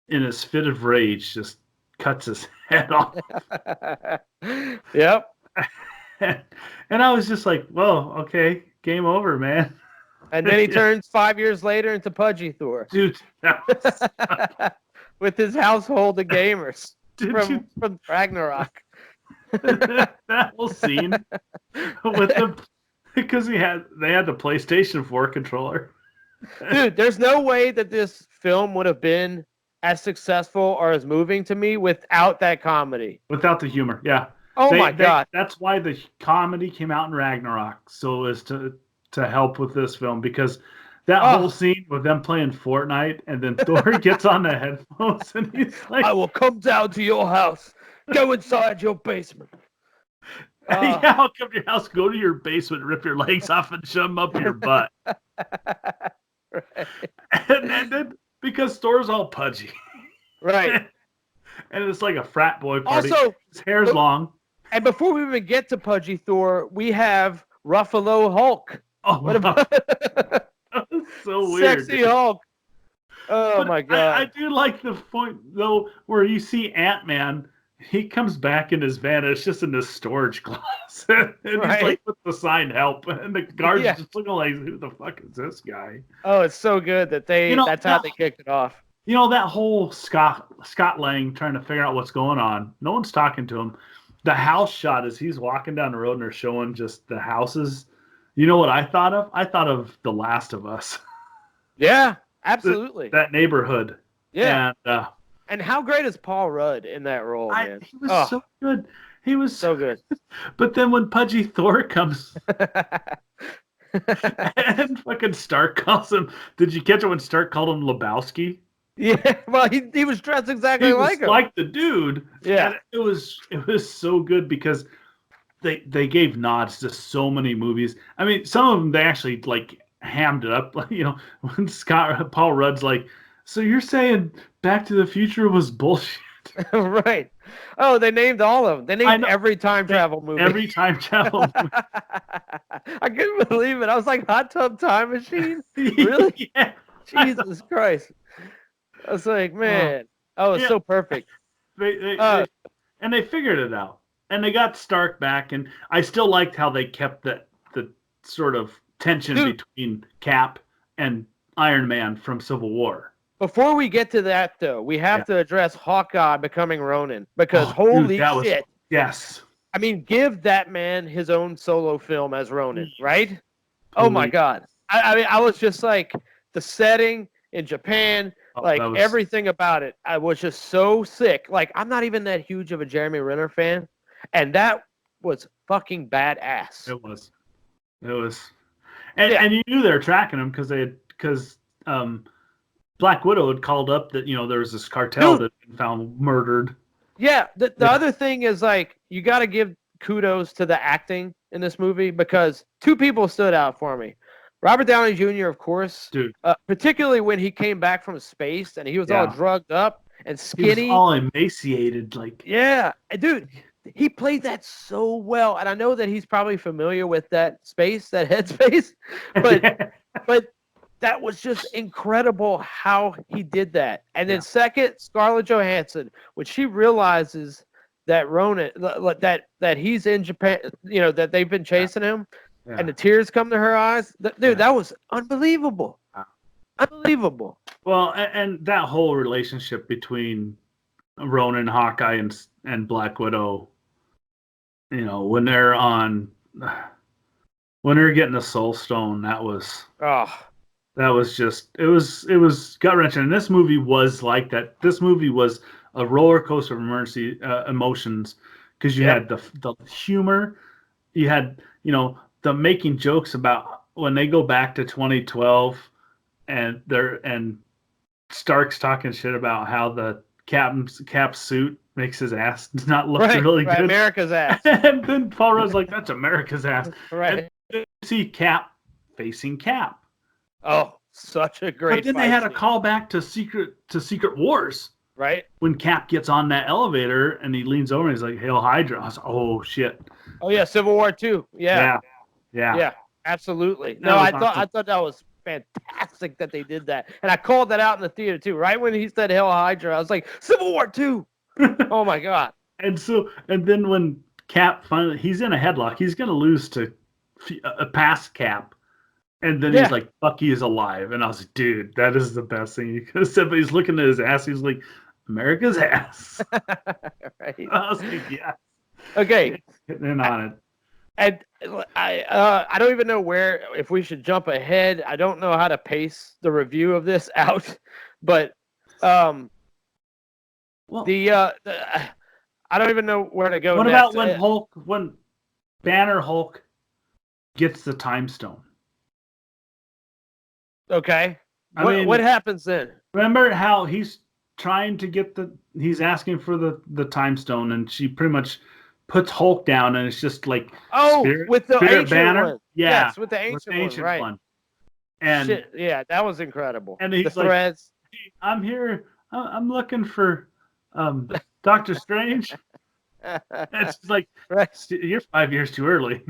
in his fit of rage, just cuts his head off. Yep. And I was just like, "Whoa, okay, game over, man." And then he turns 5 years later into Pudgy Thor. Dude, with his household of gamers from Ragnarok. that whole scene with them because they had the PlayStation 4 controller. Dude, there's no way that this film would have been as successful or as moving to me without that comedy. Without the humor, yeah. Oh my God. That's why the comedy came out in Ragnarok, so as to help with this film, because that whole scene with them playing Fortnite and then Thor gets on the headphones and he's like, "I will come down to your house. Go inside your basement." Yeah, I'll come to your house, go to your basement, rip your legs off and shove them up your butt. Right. And then because Thor's all pudgy. Right. And it's like a frat boy party. Also, his hair's long. And before we even get to Pudgy Thor, we have Ruffalo Hulk. Oh, what about that was so weird. Sexy Hulk. Oh, my God. I do like the point, though, where you see Ant-Man. He comes back in his van. And it's just in this storage closet. And he's like, with the sign help. And the guards just looking like, who the fuck is this guy? Oh, it's so good that that's how they kicked it off. That whole Scott Lang trying to figure out what's going on. No one's talking to him. The house shot as he's walking down the road and they're showing just the houses. You know what I thought of? I thought of The Last of Us. Yeah, absolutely. That neighborhood. Yeah. And how great is Paul Rudd in that role, man? He was so good. He was so good. But then when Pudgy Thor comes and fucking Stark calls him, did you catch it when Stark called him Lebowski? Yeah, well, he was dressed exactly like him. Like the dude. Yeah. And it was so good because they gave nods to so many movies. I mean, some of them they actually like hammed it up. When Paul Rudd's like, "So you're saying Back to the Future was bullshit?" Right. Oh, they named all of them. They named every time travel movie. Every time travel movie. I couldn't believe it. I was like, Hot Tub Time Machine? Really? Yeah. Jesus Christ. I was like, man. It's so perfect. And they figured it out. And they got Stark back. And I still liked how they kept the sort of tension between Cap and Iron Man from Civil War. Before we get to that, though, we have to address Hawkeye becoming Ronin. Because holy shit. Yes. I mean, give that man his own solo film as Ronin, right? Oh, my God. I mean, I was just like, the setting in Japan, everything about it, I was just so sick. Like, I'm not even that huge of a Jeremy Renner fan. And that was fucking badass. It was. And you knew they were tracking him because Black Widow had called up that there was this cartel that had been found murdered. Yeah, the other thing is you got to give kudos to the acting in this movie because 2 people stood out for me. Robert Downey Jr., of course, dude. Particularly when he came back from space and he was all drugged up and skinny, he was all emaciated, like dude. he played that so well, and I know that he's probably familiar with that space, that headspace, but that was just incredible how he did that. And then second, Scarlett Johansson, when she realizes that Ronan, that he's in Japan, that they've been chasing him, and the tears come to her eyes. Dude, that was unbelievable. Unbelievable. Well, and that whole relationship between Ronan, Hawkeye, and Black Widow, when they're getting the Soul Stone, that was just it was gut wrenching. And this movie was like that. This movie was a roller coaster of emotions, because you had the humor, you had the making jokes about when they go back to 2012, and Stark's talking shit about how the Cap's suit makes his ass not look really good. America's ass. And then Paul Rudd's like, that's America's ass. Right. And you see Cap facing Cap. Oh, such a great. But then they had a callback to Secret Wars. Right. When Cap gets on that elevator and he leans over and he's like, "Hail Hydra." I was like, oh shit. Oh yeah, Civil War 2. Yeah. Absolutely. No, I thought that was fantastic that they did that. And I called that out in the theater too. Right when he said Hail Hydra, I was like, Civil War 2. Oh my God. And then when Cap finally, he's in a headlock, he's gonna lose to a past Cap. And then he's like, Bucky is alive. And I was like, dude, that is the best thing you could have said. But he's looking at his ass, he's like, America's ass. Right. I was like, yeah. Okay. Getting in on it. And I don't even know if we should jump ahead. I don't know how to pace the review of this out, but I don't even know where to go. What next. about when Banner Hulk gets the time stone? Okay. What happens then? Remember how he's trying to he's asking for the time stone, and she pretty much puts Hulk down, and it's just like with the ancient Banner one. Yeah, yes, with the ancient one, right? And shit, yeah, that was incredible. And he's the threads. Hey, I'm here. I'm looking for Doctor Strange. It's like, you're 5 years too early.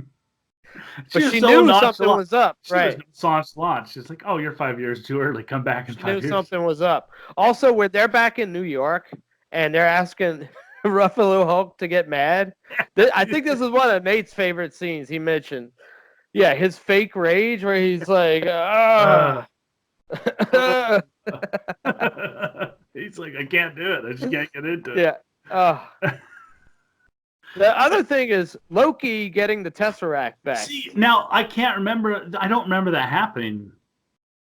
But she knew something was up, right? Launch. She's like, oh, you're 5 years too early. Come back in 5 years. She knew something was up. Also, when they're back in New York and they're asking Ruffalo Hulk to get mad, I think this is one of Nate's favorite scenes he mentioned. Yeah, his fake rage where he's like, he's like, I can't do it. I just can't get into it. Yeah. The other thing is Loki getting the Tesseract back. See, now I can't remember. I don't remember that happening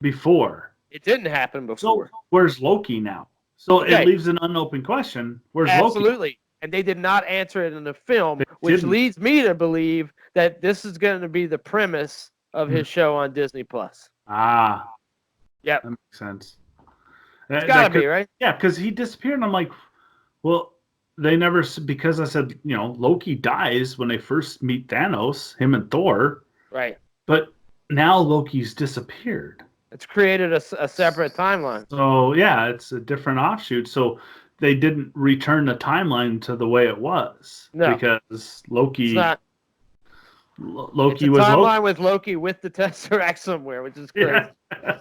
before. It didn't happen before. So where's Loki now? So it leaves an unopened question. Where's Loki? Absolutely. And they did not answer it in the film, which leads me to believe that this is going to be the premise of his show on Disney Plus. Ah. Yep. That makes sense. It's got to be, right? Yeah, because he disappeared, and I'm like, well, they never, because I said, Loki dies when they first meet Thanos, him and Thor. Right. But now Loki's disappeared. It's created a separate timeline. So, yeah, it's a different offshoot. So they didn't return the timeline to the way it was. No. Because Loki... It's not. Loki it's a was timeline with Loki with the Tesseract somewhere, which is crazy. Yeah.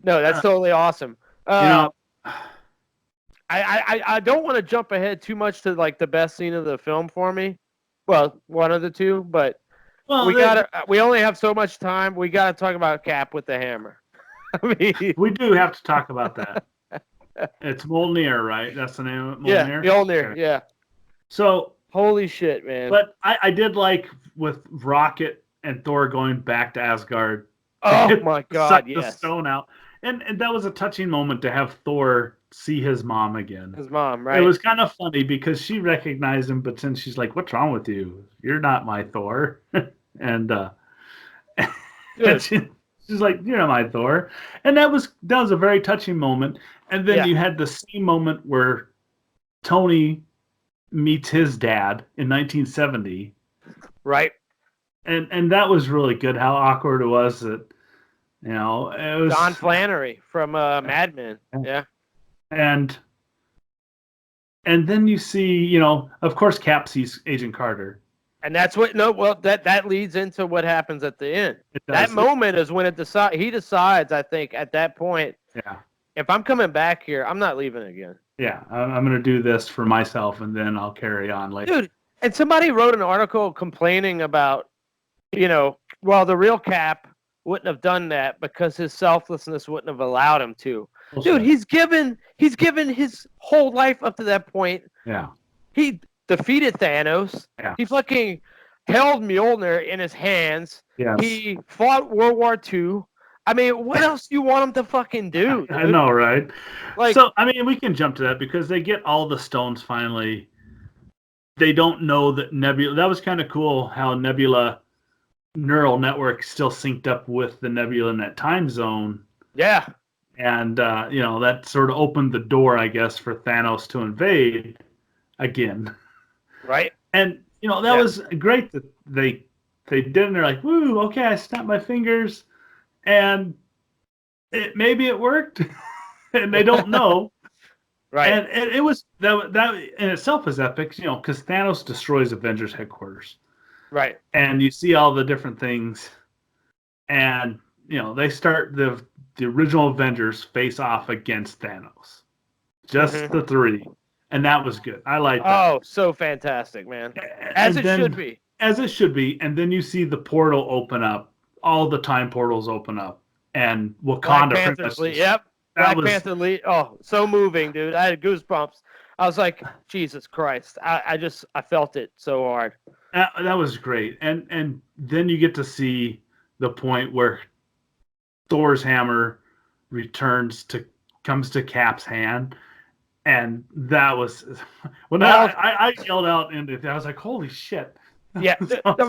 No, that's totally awesome. I don't want to jump ahead too much to like the best scene of the film for me. Well, one of the two, but we only have so much time. We gotta talk about Cap with the hammer. I mean, we do have to talk about that. It's Mjolnir, right? That's the name of it? Mjolnir? Yeah, Mjolnir, okay. yeah. So holy shit, man. But I did like with Rocket and Thor going back to Asgard. Oh my God, yes. The stone out. And that was a touching moment to have Thor see his mom again. His mom, right? It was kind of funny because she recognized him, but then she's like, "What's wrong with you? You're not my Thor." and she's like, "You're not my Thor." And that was a very touching moment. And then you had the same moment where Tony meets his dad in 1970. Right. And that was really good. How awkward it was that, it was Don Flannery from Mad Men. Yeah. And And then you see, of course, Cap sees Agent Carter. And that's that leads into what happens at the end. That moment is when he decides, I think, at that point, if I'm coming back here, I'm not leaving again. Yeah, I'm going to do this for myself, and then I'll carry on later. Dude, and somebody wrote an article complaining about, the real Cap wouldn't have done that because his selflessness wouldn't have allowed him to. Dude, he's given his whole life up to that point. Yeah. He defeated Thanos. Yeah. He fucking held Mjolnir in his hands. Yes. He fought World War II. I mean, what else do you want him to fucking do? Dude? I know, right? Like, so, I mean, we can jump to that because they get all the stones finally. They don't know that Nebula... That was kind of cool how Nebula neural network still synced up with the Nebula in that time zone. Yeah. And, that sort of opened the door, I guess, for Thanos to invade again. Right. And, that was great that they did it. And they're like, woo, okay, I snapped my fingers. And maybe it worked. And they don't know. Right. And it was, that in itself is epic, because Thanos destroys Avengers headquarters. Right. And you see all the different things. And, they start the original Avengers face off against Thanos. Just the three. And that was good. I like that. Oh, so fantastic, man. As it should be. As it should be. And then you see the portal open up. All the time portals open up. And Wakanda. Black Panther, yep. Black Panther lead. Oh, so moving, dude. I had goosebumps. I was like, Jesus Christ. I felt it so hard. That was great. And then you get to see the point where Thor's hammer comes to Cap's hand. And that was when I yelled out, and I was like, "Holy shit!" Yeah,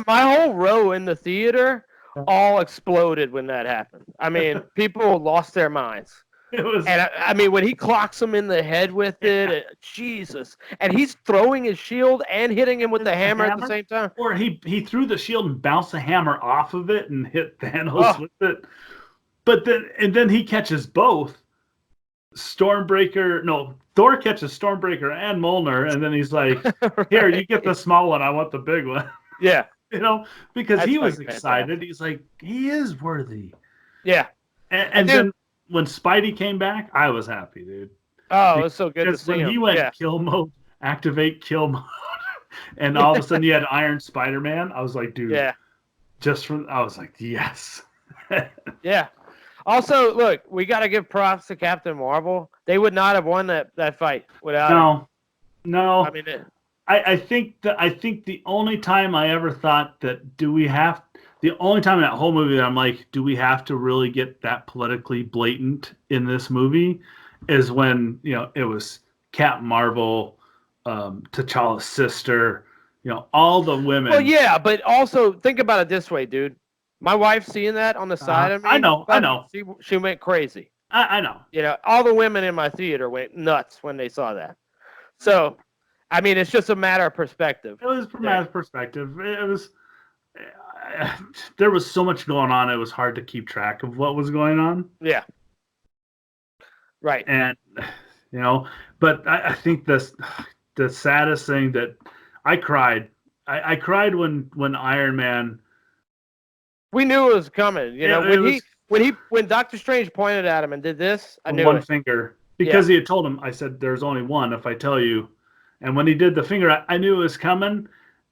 my whole row in the theater all exploded when that happened. I mean, people lost their minds. It was, and I mean, when he clocks him in the head with it, Jesus! And he's throwing his shield and hitting him with the hammer at the same time. Or he threw the shield and bounced the hammer off of it and hit Thanos with it. But then he catches both. Thor catches Stormbreaker and Mjolnir, and then he's like, "Here, you get the small one. I want the big one." Yeah, because he was excited. Fantastic. He's like, he is worthy. Yeah, and then when Spidey came back, I was happy, dude. Oh, it was so good to see him. When he went kill mode, activate kill mode, and all of a sudden you had Iron Spider-Man. I was like, dude. Yeah. I was like, yes. Yeah. Also, look, we got to give props to Captain Marvel. They would not have won that fight without him. No. I mean, I think the only time I ever thought that the only time in that whole movie that I'm like, do we have to really get that politically blatant in this movie is when, it was Captain Marvel, T'Challa's sister, all the women. Well, yeah, but also think about it this way, dude. My wife seeing that on the side of me. I know. She went crazy. I know. All the women in my theater went nuts when they saw that. So, I mean, it's just a matter of perspective. It was a matter of perspective. It was. There was so much going on. It was hard to keep track of what was going on. Yeah. Right. And but I think the saddest thing that I cried. I cried when Iron Man. We knew it was coming. When Doctor Strange pointed at him and did this, I knew one finger because he had told him. I said, "There's only one. If I tell you," and when he did the finger, I knew it was coming.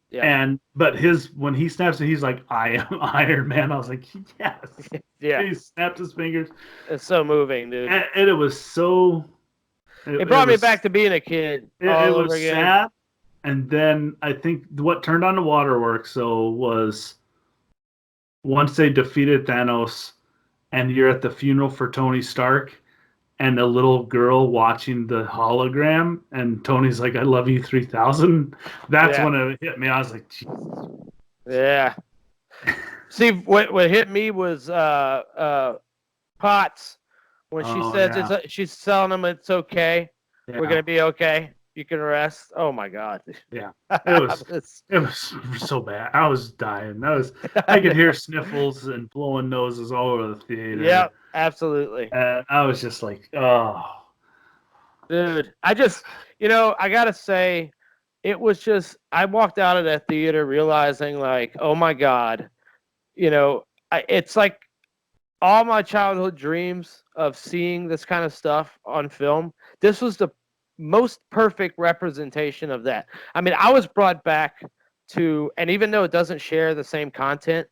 Yeah. But when he snaps it, he's like, "I am Iron Man." I was like, "Yes." Yeah. He snapped his fingers. It's so moving, dude. And it was so. It brought me back to being a kid. It was sad. And then I think what turned on the waterworks was. Once they defeated Thanos and you're at the funeral for Tony Stark and a little girl watching the hologram and Tony's like, "I love you 3000." That's when it hit me. I was like, Jesus. Yeah. See, what hit me was Potts when she says she's telling him it's okay. Yeah. We're going to be okay. You can rest. Oh my God. Yeah. It was so bad. I was dying. I could hear sniffles and blowing noses all over the theater. Yeah, absolutely. And I was just like, oh. Dude, I just, I gotta say, it was just, I walked out of that theater realizing, like, oh my God, it's like all my childhood dreams of seeing this kind of stuff on film. This was the most perfect representation of that. I mean, I was brought back to, and even though it doesn't share the same content,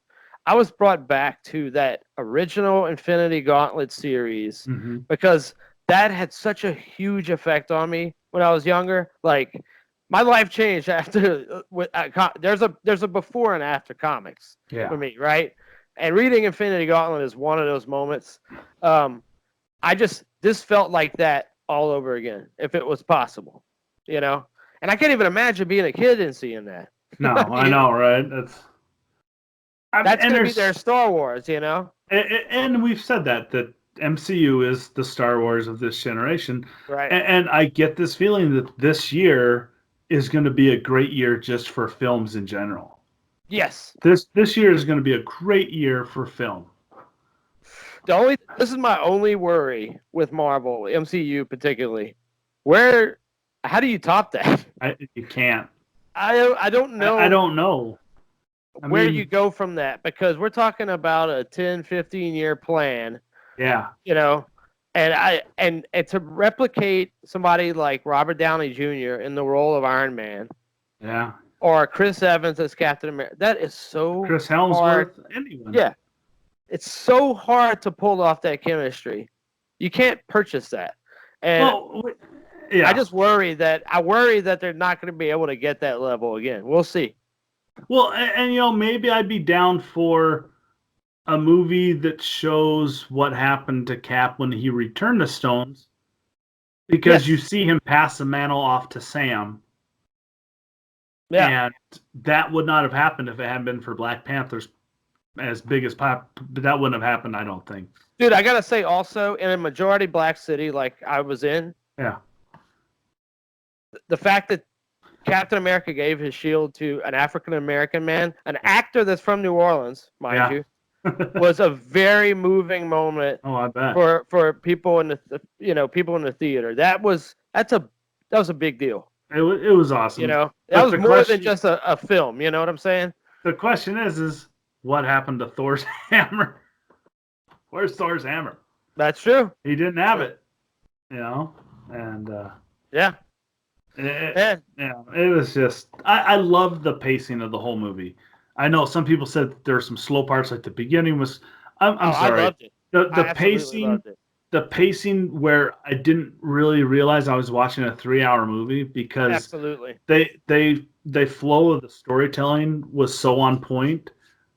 I was brought back to that original Infinity Gauntlet series because that had such a huge effect on me when I was younger. Like, my life changed after there's a before and after comics for me, right? And reading Infinity Gauntlet is one of those moments. This felt like that all over again, if it was possible, And I can't even imagine being a kid and seeing that. No, I know, right? That's going to be their Star Wars, And we've said that MCU is the Star Wars of this generation. Right. And I get this feeling that this year is going to be a great year just for films in general. Yes. This year is going to be a great year for film. This is my only worry with Marvel, MCU particularly. How do you top that? You can't. I don't know. I don't know. Where you go from that, because we're talking about a 10, 15-year plan. Yeah. And to replicate somebody like Robert Downey Jr. in the role of Iron Man. Yeah. Or Chris Evans as Captain America. That is so Chris Hemsworth, hard. anyone. Yeah. It's so hard to pull off that chemistry. You can't purchase that. And I just worry that they're not going to be able to get that level again. We'll see. Well, and maybe I'd be down for a movie that shows what happened to Cap when he returned to Stones, because you see him pass the mantle off to Sam. Yeah. And that would not have happened if it hadn't been for Black Panther's as big as pop. But that wouldn't have happened, I don't think. Dude, I gotta say also, in a majority black city like I was in, the fact that Captain America gave his shield to an African American man, an actor that's from New Orleans, mind you, was a very moving moment. Oh, I bet. For people in the people in the theater. That was a big deal. It was awesome. That was more than just a film. You know what I'm saying? The question is what happened to Thor's hammer? Where's Thor's hammer? That's true. He didn't have it. And it was just I loved the pacing of the whole movie. I know some people said there were some slow parts, like the beginning was. I'm sorry. I loved it. The pacing where I didn't really realize I was watching a 3-hour movie, because they flow of the storytelling was so on point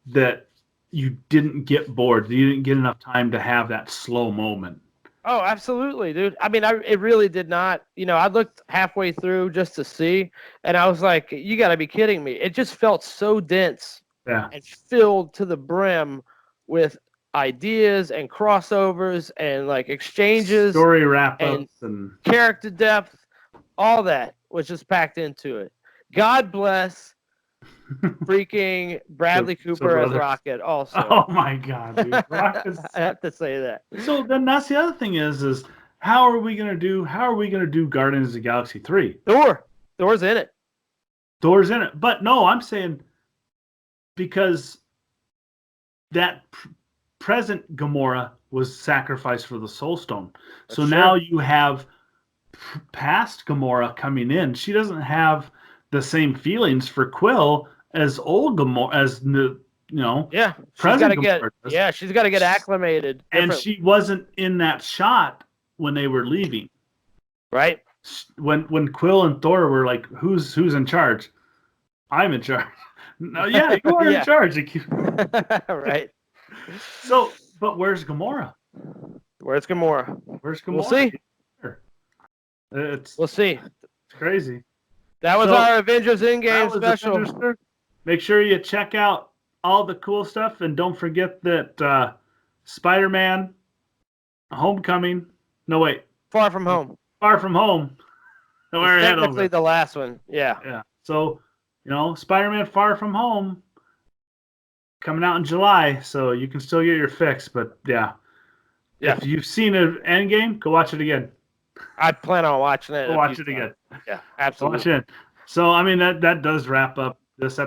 that you didn't get bored. You didn't get enough time to have that slow moment. Oh, absolutely, dude. I mean, it really did not. I looked halfway through just to see, and I was like, you got to be kidding me. It just felt so dense and filled to the brim with ideas and crossovers and like exchanges, story wrap-ups and character depth. All that was just packed into it. God bless freaking Bradley Cooper as Rocket also. Oh my God, dude. Rocket's... I have to say that. So then that's the other thing is how are we gonna do Guardians of the Galaxy 3? Thor's in it. Thor's in it. But no, I'm saying because that present Gamora was sacrificed for the Soul Stone. So now you have past Gamora coming in. She doesn't have the same feelings for Quill as old Gamora, she's got to get acclimated. And she wasn't in that shot when they were leaving. Right. When Quill and Thor were like, who's in charge? I'm in charge. No, yeah, you are in charge. Right. So, but where's Gamora? Where's Gamora? We'll see. We'll see. It's crazy. That was our Avengers Endgame special. Avengers. Make sure you check out all the cool stuff, and don't forget that Spider-Man Homecoming. No, wait. Far From Home. Far From Home. Technically the last one. Yeah. Yeah. So, Spider-Man Far From Home coming out in July, so you can still get your fix. But if you've seen an Endgame, go watch it again. I plan on watching it. We'll watch it again. Yeah, absolutely. Watch it. So, I mean, that does wrap up this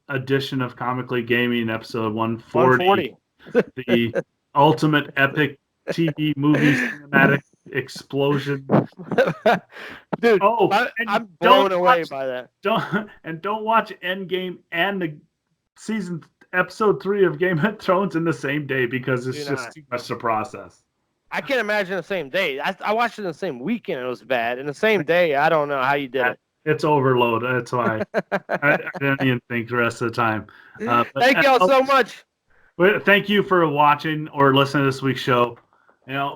edition of Comically Gaming, episode 140. The ultimate epic TV movie cinematic explosion. Dude, I'm blown away by that. Don't watch Endgame and the episode 3 of Game of Thrones in the same day because it's just too much to process. I can't imagine the same day. I watched it in the same weekend. It was bad. In the same day, I don't know how you did it. It's overload. That's why I didn't even think the rest of the time. Thank y'all so much. Thank you for watching or listening to this week's show.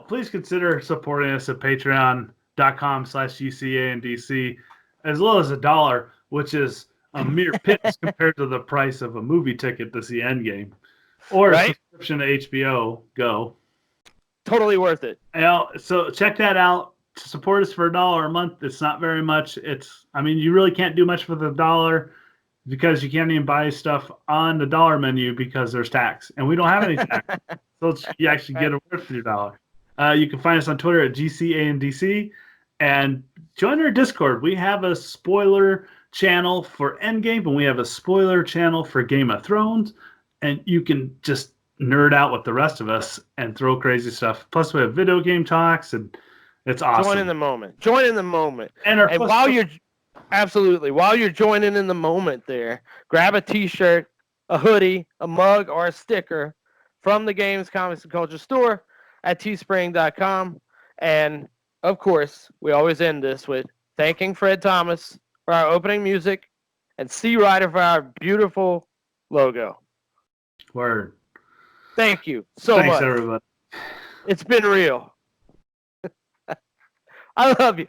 Please consider supporting us at patreon.com/GCandC as low as $1, which is a mere pittance compared to the price of a movie ticket to see Endgame or a subscription to HBO Go. Totally worth it. So check that out. To support us for $1 a month, it's not very much. You really can't do much for the $1 because you can't even buy stuff on the dollar menu because there's tax, and we don't have any tax. So you actually get it worth your $1. You can find us on Twitter at GCandC and join our Discord. We have a spoiler channel for Endgame, and we have a spoiler channel for Game of Thrones, and you can just nerd out with the rest of us and throw crazy stuff. Plus, we have video game talks, and it's awesome. Join in the moment. And while you're joining in the moment there, grab a t-shirt, a hoodie, a mug, or a sticker from the Games, Comics, and Culture store at teespring.com. And, of course, we always end this with thanking Fred Thomas for our opening music and Xee Reiter for our beautiful logo. Word. Thank you so much. Thanks, everybody. It's been real. I love you.